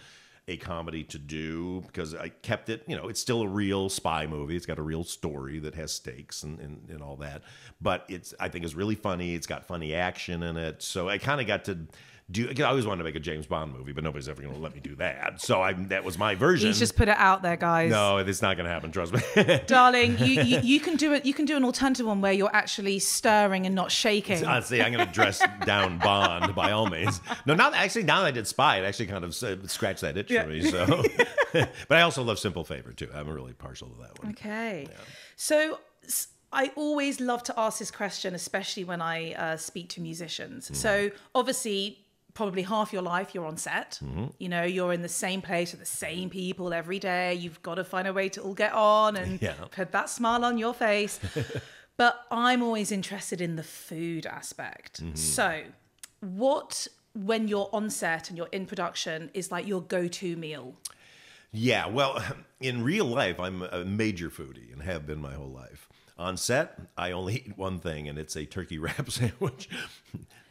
a comedy to do, because I kept it, it's still a real spy movie. It's got a real story that has stakes and all that. But I think it's really funny. It's got funny action in it. So I kind of got to I always wanted to make a James Bond movie, but nobody's ever going to let me do that. So that was my version. He's just put it out there, guys. No, it's not going to happen. Trust me, darling. You can do it. You can do an alternative one where you're actually stirring and not shaking. Honestly, I'm going to dress down Bond by all means. No, now that I did Spy, it actually kind of scratched that itch for me. So, but I also love Simple Favor too. I'm really partial to that one. Okay, so I always love to ask this question, especially when I speak to musicians. So obviously, probably half your life you're on set. You're in the same place with the same people every day. You've got to find a way to all get on and put that smile on your face. But I'm always interested in the food aspect. So when you're on set and you're in production, is like your go-to meal? Yeah, well, in real life, I'm a major foodie and have been my whole life. On set, I only eat one thing, and it's a turkey wrap sandwich.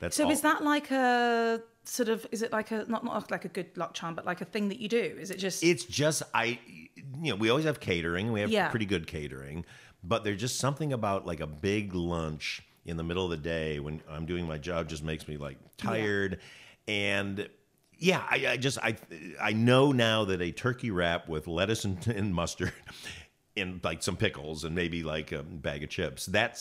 Is that like a sort of? Is it like a not like a good luck charm, but like a thing that you do? Is it just? It's just we always have catering. We have pretty good catering, but there's just something about like a big lunch in the middle of the day when I'm doing my job just makes me like tired, and. Yeah, I know now that a turkey wrap with lettuce and mustard and like some pickles and maybe like a bag of chips, I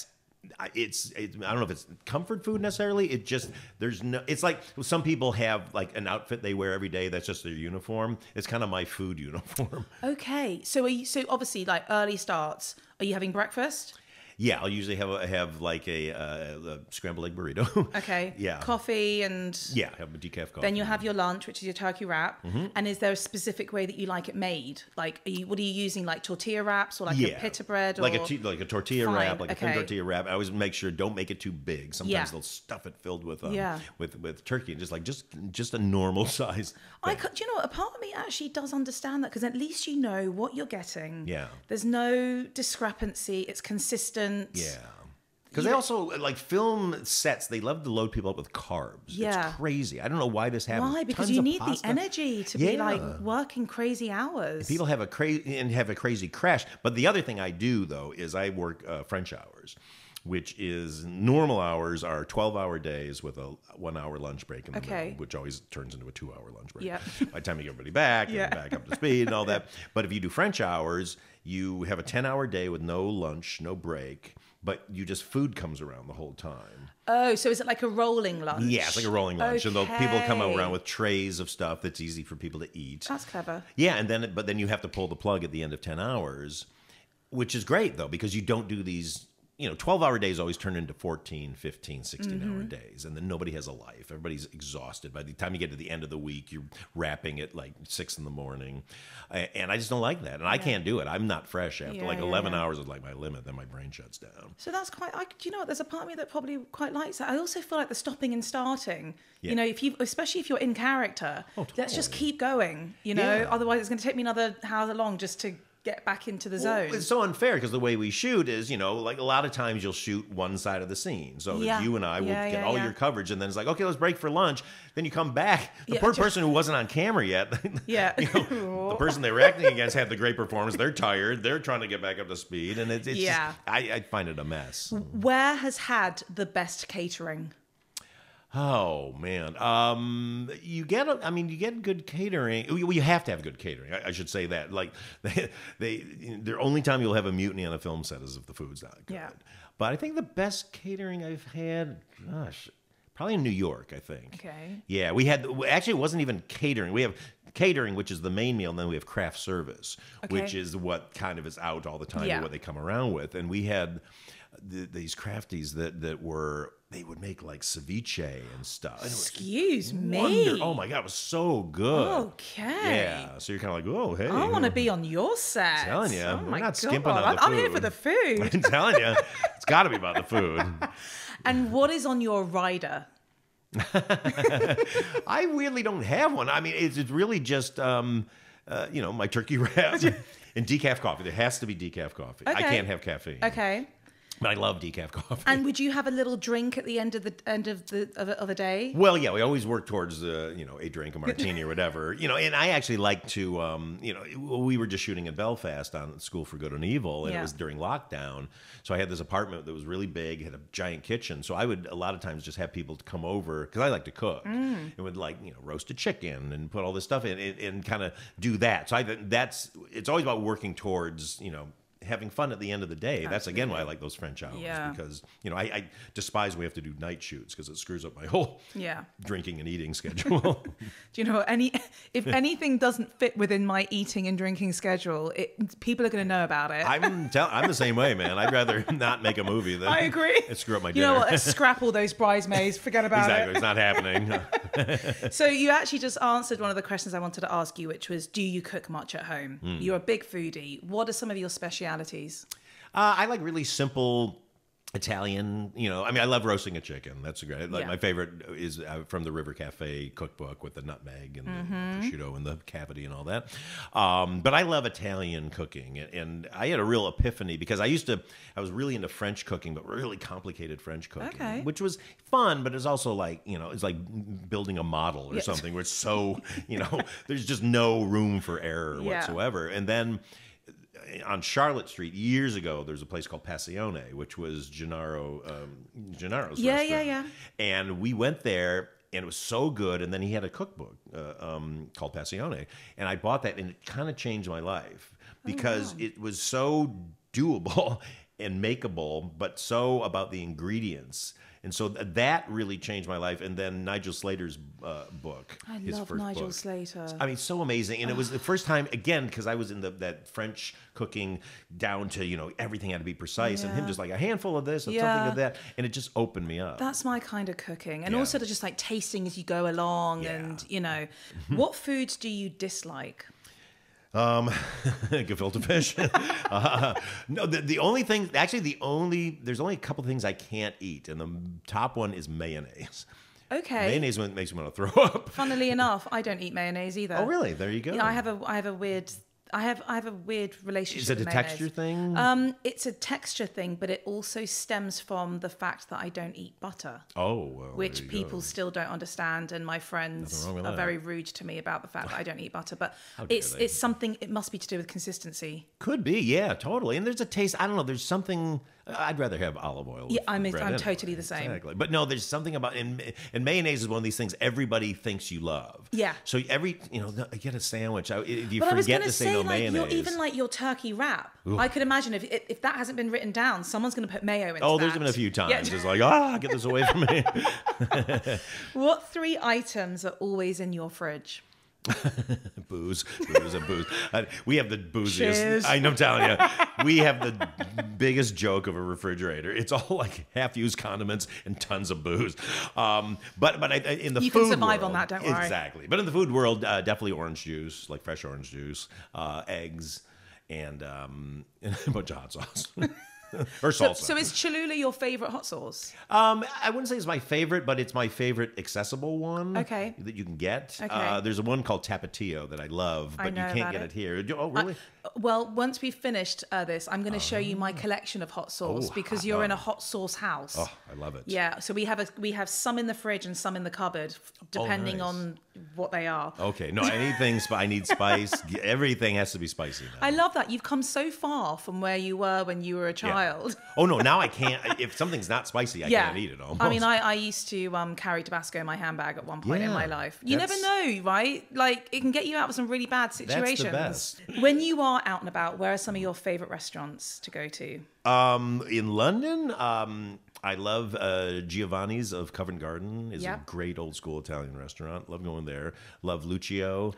don't know if it's comfort food necessarily. It's like some people have like an outfit they wear every day that's just their uniform. It's kind of my food uniform. Okay, so obviously like early starts. Are you having breakfast? Yeah, I'll usually have like a scrambled egg burrito. Okay. Yeah. Coffee and... Yeah, have a decaf coffee. Then you'll have your lunch, which is your turkey wrap. And is there a specific way that you like it made? Like, what are you using, like tortilla wraps or like a pita bread? Or... Like a tortilla wrap, like a thin tortilla wrap. I always make sure, don't make it too big. Sometimes they'll stuff it filled with turkey. And just a normal size. Do you know what? A part of me actually does understand that, because at least you know what you're getting. Yeah. There's no discrepancy. It's consistent. Yeah. Because they also, like film sets, they love to load people up with carbs. Yeah. It's crazy. I don't know why this happens. Why? Because you need the energy to be like working crazy hours. And people have a crazy crash. But the other thing I do, though, is I work French hours, which is normal hours are 12-hour days with a 1-hour lunch break in the middle, which always turns into a 2-hour lunch break. Yeah. By the time you get everybody back, and back up to speed and all that. But if you do French hours, you have a 10-hour day with no lunch, no break, but food comes around the whole time. Oh, so is it like a rolling lunch? Yeah, it's like a rolling lunch. Okay. And people come around with trays of stuff that's easy for people to eat. That's clever. Yeah, but then you have to pull the plug at the end of 10 hours, which is great, though, because you don't do these 12-hour days always turn into 14, 15, 16-hour days. And then nobody has a life. Everybody's exhausted. By the time you get to the end of the week, you're wrapping at like 6 in the morning. And I just don't like that. And I can't do it. I'm not fresh after 11 hours is like my limit. Then my brain shuts down. So that's quite, do you know what? There's a part of me that probably quite likes that. I also feel like the stopping and starting, especially if you're in character, let's just keep going, otherwise it's going to take me another however long just to get back into the zone. It's so unfair because the way we shoot is, like a lot of times you'll shoot one side of the scene. So you and I will get all your coverage, and then it's like, okay, let's break for lunch. Then you come back. The poor person who wasn't on camera yet, the person they were acting against had the great performance. They're tired. They're trying to get back up to speed, and it's just, I find it a mess. Where has had the best catering? Oh man, you get good catering. Well, you have to have good catering. I should say that. Like the only time you'll have a mutiny on a film set is if the food's not good. Yeah. But I think the best catering I've had, probably in New York. I think. Okay. Yeah, we had actually it wasn't even catering. We have catering, which is the main meal, and then we have craft service, which is what kind of is out all the time, or what they come around with. And we had these crafties that were. They would make like ceviche and stuff. Excuse me. Oh my God, it was so good. Okay. Yeah. So you're kind of like, oh, hey. I want to be on your set. I'm telling you. Oh we're not skimping on the food. I'm here for the food. I'm telling you. It's got to be about the food. And what is on your rider? I really don't have one. I mean, it's really just, my turkey wrap and decaf coffee. There has to be decaf coffee. Okay. I can't have caffeine. Okay. But I love decaf coffee. And would you have a little drink at the end of the day? Well, yeah, we always work towards a drink, a martini or whatever. And I actually like to we were just shooting in Belfast on School for Good and Evil, and it was during lockdown. So I had this apartment that was really big, had a giant kitchen. So I would a lot of times just have people come over because I like to cook. And would roast a chicken and put all this stuff in and kind of do that. So it's always about working towards, having fun at the end of the day. Absolutely. That's again why I like those French hours because I despise we have to do night shoots because it screws up my whole drinking and eating schedule. Do you know if anything doesn't fit within my eating and drinking schedule, people are going to know about it. I'm the same way, man. I'd rather not make a movie than I agree. Screw up my dinner. You know what? Let's scrap all those bridesmaids. Forget about it. Exactly. It's not happening. So you actually just answered one of the questions I wanted to ask you, which was, do you cook much at home? You're a big foodie. What are some of your specialities? I like really simple Italian, I love roasting a chicken. That's great. My favorite is from the River Cafe cookbook with the nutmeg and the prosciutto and the cavity and all that. But I love Italian cooking. And I had a real epiphany because I was really into French cooking, but really complicated French cooking, which was fun, but it's also like, it's like building a model or something where it's so, there's just no room for error whatsoever. And then on Charlotte Street years ago, there's a place called Passione, which was Gennaro's restaurant. Yeah. And we went there, and it was so good. And then he had a cookbook called Passione, and I bought that, and it kind of changed my life because it was so doable and makeable, but so about the ingredients. And so that really changed my life. And then Nigel Slater's book. I love Nigel Slater. I mean, so amazing. And it was the first time, again, because I was in that French cooking down to, everything had to be precise. And him just like a handful of this and something of that. And it just opened me up. That's my kind of cooking. And also just like tasting as you go along. And, what foods do you dislike? Gefilte fish. No, the only thing, actually there's only a couple things I can't eat. And the top one is mayonnaise. Okay. Mayonnaise makes me want to throw up. Funnily enough, I don't eat mayonnaise either. Oh, really? There you go. Yeah, I have a weird relationship. Is it a with texture thing? It's a texture thing, but it also stems from the fact that I don't eat butter. Oh, well, which people still don't understand, and my friends are very rude to me about the fact that I don't eat butter. But it's something. It must be to do with consistency. Could be, yeah, totally. And there's a taste. I don't know. There's something. I'd rather have olive oil. Yeah, I'm totally the same. Exactly. But no, there's something about and mayonnaise is one of these things everybody thinks you love. Yeah. So I get a sandwich. If you forget to say no mayonnaise, even like your turkey wrap. Ooh. I could imagine if that hasn't been written down, someone's going to put mayo into that. There's been a few times. It's like, get this away from me. What 3 items are always in your fridge? Booze, and booze. We have the booziest. Cheers. I'm telling you, we have the biggest joke of a refrigerator. It's all like half-used condiments and tons of booze. But in the You food can survive world, on that, don't worry. Exactly. But in the food world, definitely orange juice, like fresh orange juice, eggs, and a bunch of hot sauce. Or salsa. So is Cholula your favorite hot sauce? I wouldn't say it's my favorite, but it's my favorite accessible one. Okay. That you can get. Okay. There's a one called Tapatio that I love, but you can't get it here. Oh, really? Well, once we've finished this, I'm going to show you my collection of hot sauce because you're in a hot sauce house. Oh, I love it. Yeah, so we have some in the fridge and some in the cupboard, depending nice. on what they are. Okay. No, anything. I need spice. Everything has to be spicy now. I love that. You've come so far from where you were when you were a child. Oh, no. Now I can't. If something's not spicy, I can't eat it almost. I mean, I used to carry Tabasco in my handbag at one point in my life. You never know, right? Like, it can get you out of some really bad situations. That's the best. When you are out and about, where are some of your favorite restaurants to go to? In London, I love Giovanni's of Covent Garden. Is a great old school Italian restaurant. Love going there. Love Lucio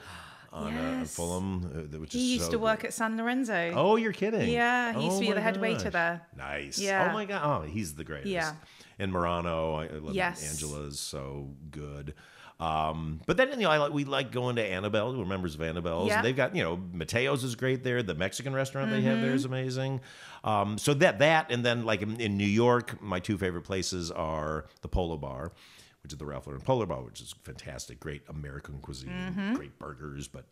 on Fulham, which He is used to work at San Lorenzo. Oh, you're kidding? Yeah, he used to be my the head waiter gosh. there. Nice. Yeah. Oh my God. Oh, he's the greatest. Yeah. And Murano, I love Angela's so good. But then we like going to Annabelle. We're members of Annabelle's. Yeah. They've got Mateo's is great there. The Mexican restaurant they have there is amazing. So that and then like in New York, my two favorite places are the Polo Bar, which is the Ralph Lauren Polo Bar, which is fantastic, great American cuisine, great burgers, but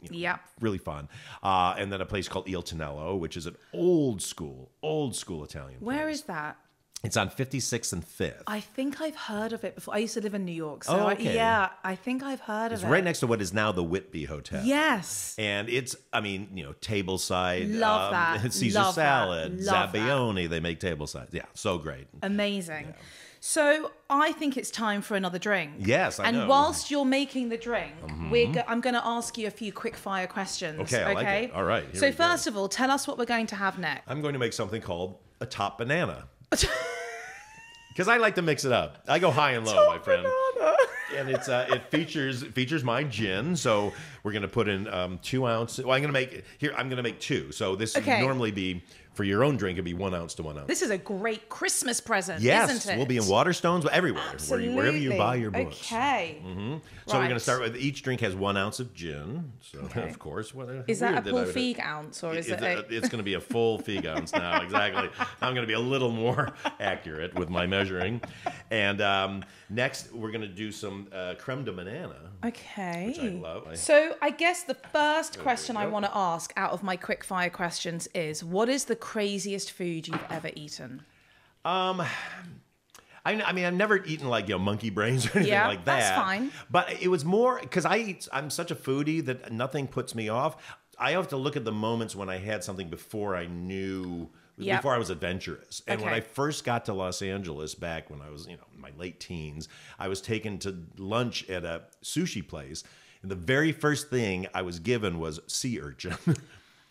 really fun. And then a place called Il Tonello, which is an old school Italian. Where is that? It's on 56th and 5th. I think I've heard of it before. I used to live in New York, so okay. I think I've heard of it. It's right next to what is now the Whitby Hotel. Yes. And it's, tableside. Love that. Caesar Love salad. that. Love Zabaione, they make tableside. Yeah, so great. Amazing. Yeah. So I think it's time for another drink. Yes, I know. And whilst you're making the drink, I'm going to ask you a few quick fire questions. Okay, I like it. All right. So first of all, tell us what we're going to have next. I'm going to make something called a top banana. Because I like to mix it up. I go high and low, my friend. Banana. And it features my gin. So we're gonna put in 2 ounces. Well, I'm gonna make 2. So this would normally be for your own drink. It'd be 1 ounce to 1 ounce. This is a great Christmas present, yes, isn't it? We'll be in Waterstones, everywhere, Absolutely. wherever you buy your books. Okay. So we're gonna start with each drink has 1 ounce of gin. So of course, is that a full Feig ounce or is it? It's gonna be a full Feig ounce now. Exactly. I'm gonna be a little more accurate with my measuring. And next, we're gonna do some creme de banana. Okay. Which I love. So I guess the first question I want to ask out of my quick fire questions is, what is the craziest food you've ever eaten? I mean, I've never eaten like monkey brains or anything like that. That's fine. But it was more because I'm such a foodie that nothing puts me off. I have to look at the moments when I had something before I knew. Before I was adventurous. And when I first got to Los Angeles back when I was, in my late teens, I was taken to lunch at a sushi place. And the very first thing I was given was sea urchin.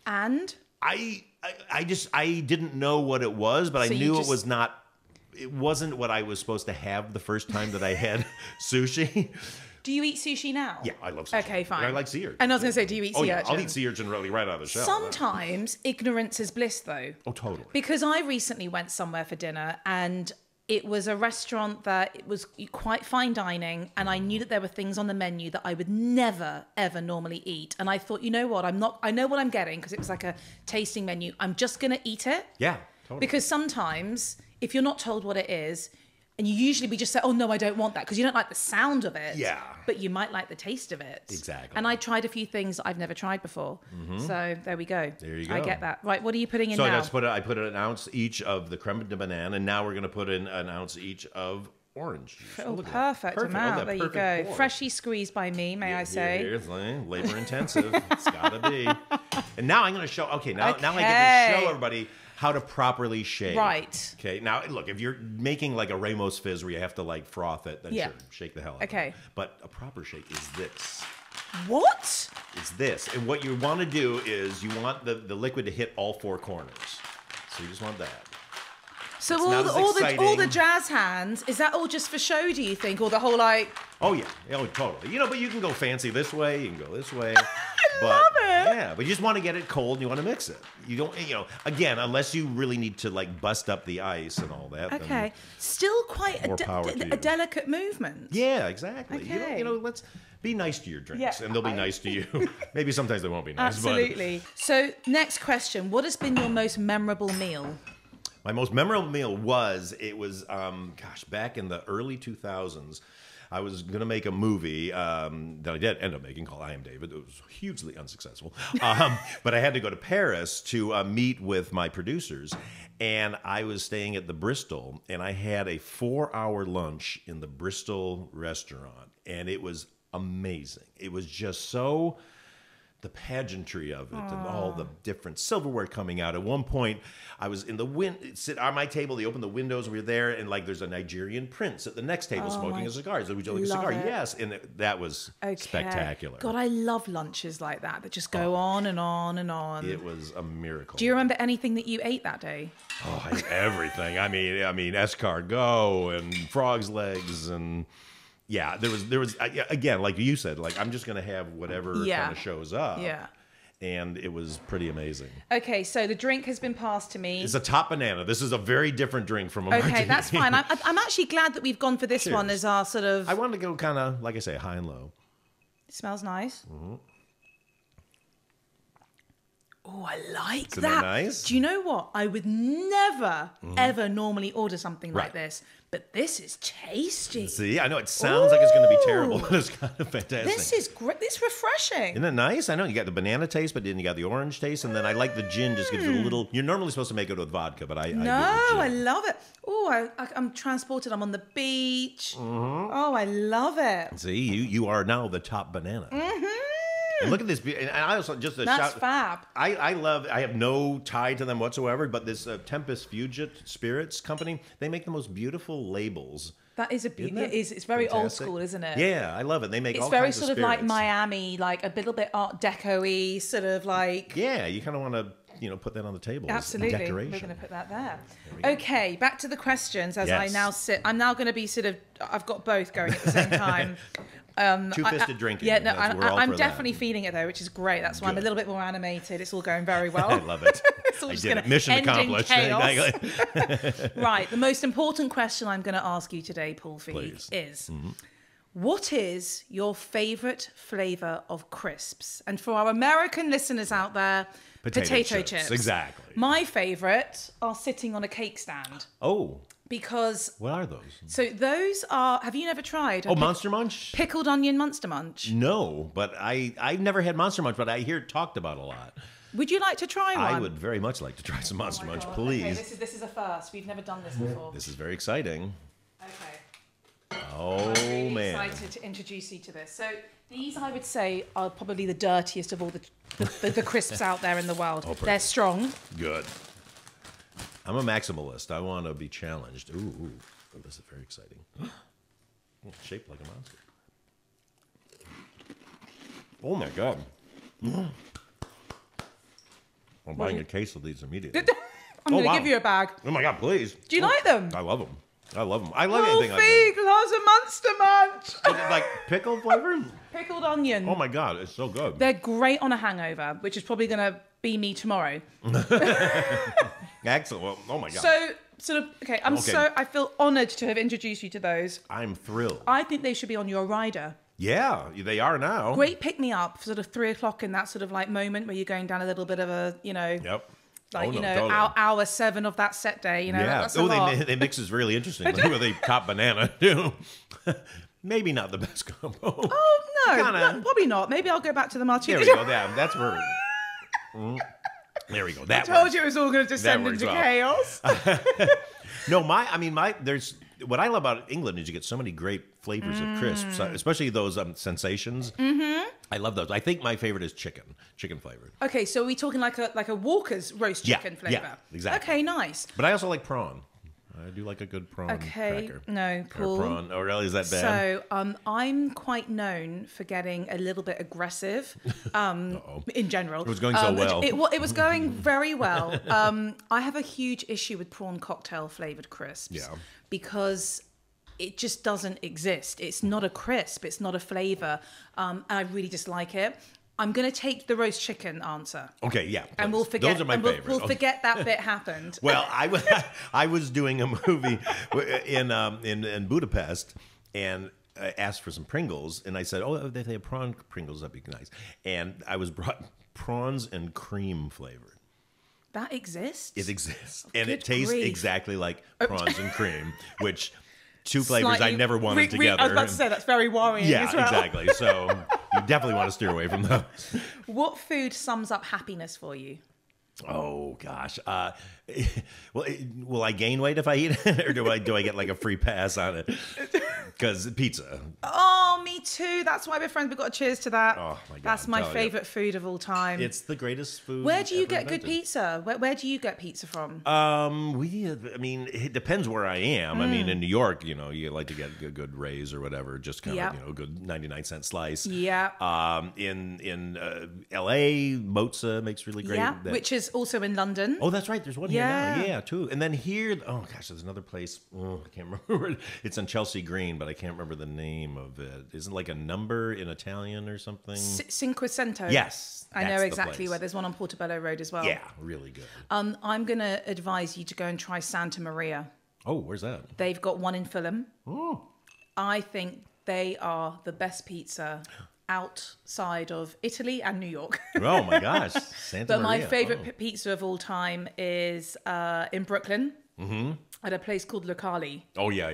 And? I didn't know what it was, but I knew it wasn't what I was supposed to have the first time that I had sushi. Do you eat sushi now? Yeah, I love sushi. Okay, fine. And I like sea urchin. And I was going to say, do you eat sea urchin? I'll eat sea urchin right out of the shell. Sometimes ignorance is bliss, though. Oh, totally. Because I recently went somewhere for dinner and it was a restaurant that it was quite fine dining, and I knew that there were things on the menu that I would never, ever normally eat. And I thought, you know what? I know what I'm getting because it was like a tasting menu. I'm just going to eat it. Yeah, totally. Because sometimes if you're not told what it is, and you usually just say, oh, no, I don't want that, because you don't like the sound of it. Yeah. But you might like the taste of it. Exactly. And I tried a few things that I've never tried before. So there we go. There you go. I get that. Right, what are you putting in now? So I put an ounce each of the creme de banana, and now we're going to put in an ounce each of orange juice. Oh, perfect amount. There you go. Pour. Freshly squeezed by me, may I say. Here's labor intensive. It's got to be. And now I'm going to show, now I get to show everybody how to properly shake. Right. Okay. Now, look, if you're making like a Ramos Fizz where you have to froth it, then sure, shake the hell out of it. But a proper shake is this. What? It's this. And what you want to do is you want the liquid to hit all 4 corners. So you just want that. So It's not as all exciting. the jazz hands, is that all just for show, do you think? Or the whole like... Oh, yeah. Oh, totally. You know, but you can go fancy this way. You can go this way. I love it. Yeah, but you just want to get it cold and you want to mix it. You don't, you know, again, unless you really need to like bust up the ice and all that. Okay. Then, Still quite more power to you. a delicate movement. yeah, exactly. Okay. You know, let's be nice to your drinks Yeah, and they'll be nice to you. Maybe sometimes they won't be nice. Absolutely. So, next question. What has been your most memorable meal? My most memorable meal was, back in the early 2000s, I was going to make a movie that I did end up making called I Am David. It was hugely unsuccessful. But I had to go to Paris to meet with my producers. And I was staying at the Bristol, and I had a 4-hour lunch in the Bristol restaurant. And it was amazing. It was just so... the pageantry of it and all the different silverware coming out. At one point, I was in the sit on my table. They opened the windows, and we were there, and like there's a Nigerian prince at the next table smoking a cigar. So, would you like a cigar? It. Yes, and that was spectacular. God, I love lunches like that just go on and on and on. It was a miracle. Do you remember anything that you ate that day? Oh, I ate everything. I mean, escargot and frog's legs and. Yeah, there was again, like you said, like I'm just gonna have whatever kind of shows up. Yeah. And it was pretty amazing. Okay, so the drink has been passed to me. It's a top banana. This is a very different drink from a martini. Okay, that's fine. I'm actually glad that we've gone for this one as our sort of... I wanted to go kind of, like I say, high and low. It smells nice. Mm-hmm. Oh, I like Isn't that. that nice? Do you know what? I would never, ever normally order something like this. But this is tasty. See, I know it sounds like it's going to be terrible, but it's kind of fantastic. This is great. It's refreshing. Isn't it nice? I know you got the banana taste, but then you got the orange taste, and then I like the gin. Just gives it a little. You're normally supposed to make it with vodka, but I do it with gin. I love it. Oh, I'm transported. I'm on the beach. Oh, I love it. See, you are now the top banana. And look at this. And I also just That's fab. I have no tie to them whatsoever, but this Tempest Fugit Spirits company, they make the most beautiful labels. That is a beauty. It's very old school, isn't it? Yeah, I love it. They make it's all very kinds of sort of spirits. like Miami, like a little bit Art Deco-y, sort of like... Yeah, you kind of want to, put that on the table. Absolutely. As decoration. We're going to put that there. Okay, back to the questions as I now sit. I'm now going to be sort of... I've got both going at the same time. Two-fisted drinking. Yeah, no, I'm definitely feeling it though, which is great. That's why I'm a little bit more animated. It's all going very well. I love it. It's all I just did gonna it. Mission end in accomplished. chaos. Exactly. Right, the most important question I'm going to ask you today, Paul Feig, is what is your favourite flavour of crisps? And for our American listeners out there, potato chips. Exactly. My favourite are sitting on a cake stand. Oh. Because... What are those? So those are... Have you never tried? Monster Munch? Pickled onion Monster Munch? No, but I've never had Monster Munch, but I hear it talked about a lot. Would you like to try one? I would very much like to try some Monster Munch, God. please. Okay, this is a first. We've never done this before. This is very exciting. Okay. Oh, I'm really man. excited to introduce you to this. So these, I would say, are probably the dirtiest of all the crisps out there in the world. They're strong. Good. I'm a maximalist. I want to be challenged. Ooh, this is very exciting. Shaped like a monster. Oh my God. I'm buying a case of these immediately. I'm going to give you a bag. Oh my God, please. Do you like them? I love them. I love them. I love Oh, anything like Feig loves a Monster Munch. that. Is it like pickle flavor? Pickled onion. Oh my God, it's so good. They're great on a hangover, which is probably going to be me tomorrow. Excellent. Well, oh my God. So, sort of, okay, I feel honoured to have introduced you to those. I'm thrilled. I think they should be on your rider. Yeah, they are now. Great pick me up, sort of 3 o'clock in that sort of like moment where you're going down a little bit of a, Yep. like, totally. hour 7 of that set day, Yeah. that's a lot. They mix is really interesting. With a top banana, too. Maybe not the best combo. Oh, no, Kinda. probably not. Maybe I'll go back to the martini. There we go. That's where. There we go. That I told works. you it was all going to descend works into well. chaos. No, there's what I love about England is you get so many great flavors of crisps, especially those sensations. Mm-hmm. I love those. I think my favorite is chicken flavored. Okay, so are we talking like a Walker's roast chicken flavour? Yeah, exactly. Okay, nice. But I also like prawn. I do like a good prawn cracker. No, Paul. Or prawn. Oh, really? Is that bad? So I'm quite known for getting a little bit aggressive in general. It was going so well. It was going very well. I have a huge issue with prawn cocktail flavored crisps. Yeah. Because it just doesn't exist. It's not a crisp. It's not a flavor. And I really dislike it. I'm going to take the roast chicken answer. Okay, yeah. And we'll forget. Those are my favorite. We'll forget that bit happened. Well, I was doing a movie in Budapest, and I asked for some Pringles, and I said, "Oh, they have prawn Pringles. That'd be nice." And I was brought prawns and cream flavored. That exists. It exists, and it Good tastes grief. exactly like prawns and cream, which. Two flavors Slightly, I never wanted together. I was about to say, that's very worrying yeah, as well. exactly. So you definitely want to steer away from those. What food sums up happiness for you? Oh gosh. Will I gain weight if I eat it, or do I get like a free pass on it? Because pizza. Oh, me too. That's why we're friends. We've got to cheers to that. Oh my God, that's my favorite food of all time. It's the greatest food. Where do you ever get invented. good pizza? Where do you get pizza from? I mean, it depends where I am. I mean, in New York, you like to get a good Ray's or whatever, just kind of, good 99-cent slice. Yeah. In L.A., Mozza makes really great. Yeah, which is also in London. Oh, that's right. There's one here now. Yeah, too. And then here, oh gosh, there's another place. Oh, I can't remember. It's on Chelsea Green, but I can't remember the name of it. Isn't it like a number in Italian or something? Cinquecento. Yes, I know exactly where. There's one on Portobello Road as well. Yeah, really good. I'm going to advise you to go and try Santa Maria. Oh, where's that? They've got one in Fulham. Oh. I think they are the best pizza outside of Italy and New York. Oh my gosh, Santa But Maria. my favorite pizza of all time is in Brooklyn at a place called Locali. Oh yeah.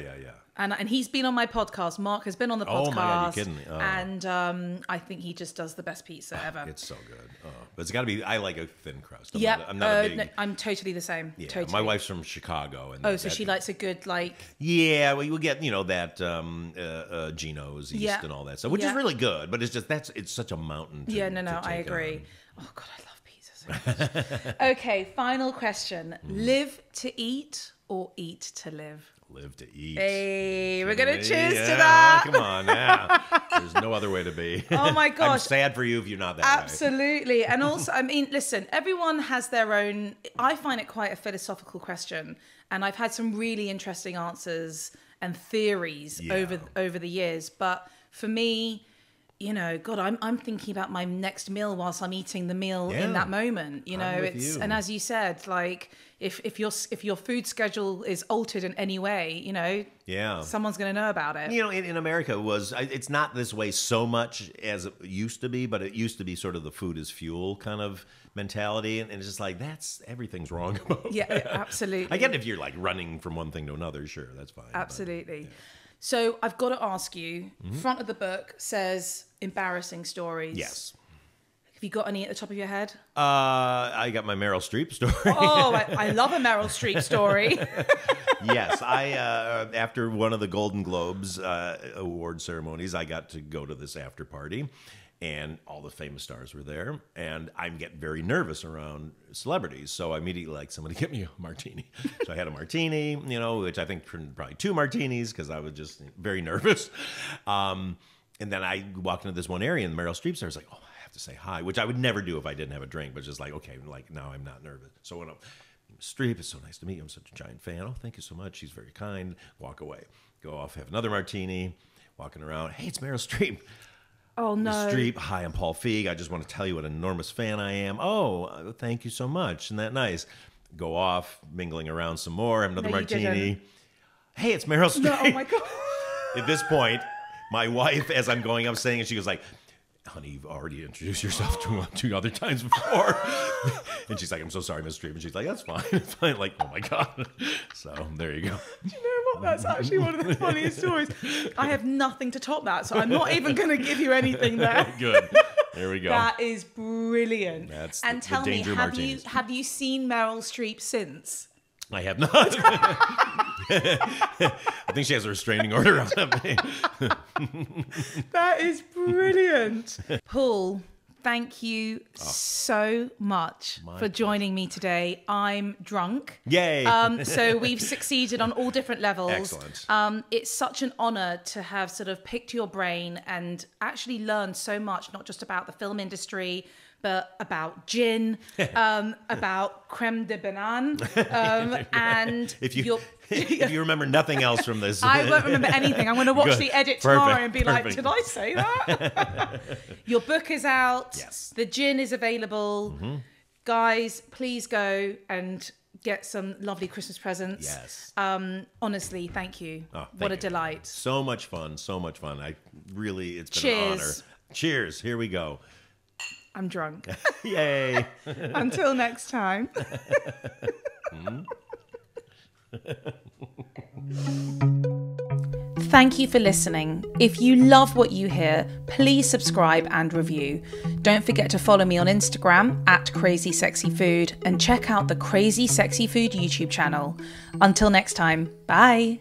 And he's been on my podcast. Mark has been on the podcast. Oh my God, you're kidding me. Oh. And I think he just does the best pizza ever. It's so good. Oh. But it's got to be, I like a thin crust. I'm not a big... No, I'm totally the same. Yeah, totally. my wife's from Chicago. And so she likes a good, like... Yeah, well, you get, that Geno's East and all that stuff, which is really good. But it's just, it's such a mountain to I take agree. on. Oh, God, I love pizza so much. Okay, final question. Live to eat or eat to live? Live to eat. Hey, we're going to cheers to that. Come on, yeah. There's no other way to be. Oh my gosh. I'm sad for you if you're not that way. Absolutely. And also, I mean, listen, everyone has their own, I find it quite a philosophical question. And I've had some really interesting answers and theories over the years. But for me, God, I'm thinking about my next meal whilst I'm eating the meal in that moment. And as you said, like if your food schedule is altered in any way, someone's going to know about it. In America, it's not this way so much as it used to be, but it used to be sort of the food is fuel kind of mentality, and it's just like everything's wrong about that. Yeah, absolutely. I get if you're like running from one thing to another, sure, that's fine. Absolutely. But, So I've got to ask you, front of the book says embarrassing stories. Yes. Have you got any at the top of your head? I got my Meryl Streep story. Oh, I love a Meryl Streep story. Yes, I after one of the Golden Globes award ceremonies, I got to go to this after party, and all the famous stars were there, and I get very nervous around celebrities, so I immediately like, somebody get me a martini. So I had a martini, which I think probably 2 martinis because I was just very nervous. And then I walked into this one area, and Meryl Streep's there. I was like, oh, I have to say hi, which I would never do if I didn't have a drink, but just like, okay, like now I'm not nervous. So I went up, Streep, it's so nice to meet you. I'm such a giant fan. Oh, thank you so much. She's very kind. Walk away. Go off, have another martini, walking around. Hey, it's Meryl Streep. Oh, no. Streep, hi, I'm Paul Feig. I just want to tell you what an enormous fan I am. Oh, thank you so much. Isn't that nice? Go off, mingling around some more, have another martini. Didn't. Hey, it's Meryl Streep. No, oh, my God. At this point, my wife, as I'm going up saying it, she goes like, honey, you've already introduced yourself 2 other times before. And she's like, I'm so sorry, Miss Streep. And she's like, that's fine. It's fine. Like, oh my God. So there you go. Do you know what? That's actually one of the funniest stories. I have nothing to top that, so I'm not even going to give you anything there. Good. There we go. That is brilliant. That's and the tell me, danger martinis. have you seen Meryl Streep since? I have not. I think she has a restraining order on me. That is brilliant. Paul, thank you so much for joining me today. I'm drunk. Yay! So we've succeeded on all different levels. Excellent. It's such an honor to have sort of picked your brain and actually learned so much, not just about the film industry, but about gin, about creme de banane, and if you remember nothing else from this, I won't remember anything. I'm going to watch the edit tomorrow and be like, did I say that? Your book is out. Yes. The gin is available. Guys, please go and get some lovely Christmas presents. Yes. Honestly, thank you. Oh, what a delight. So much fun. So much fun. It's been Cheers. an honor. Cheers. Here we go. I'm drunk. Yay. Until next time. Thank you for listening. If you love what you hear, please subscribe and review. Don't forget to follow me on Instagram @CrazySexyFood and check out the Crazy Sexy Food YouTube channel. Until next time, bye.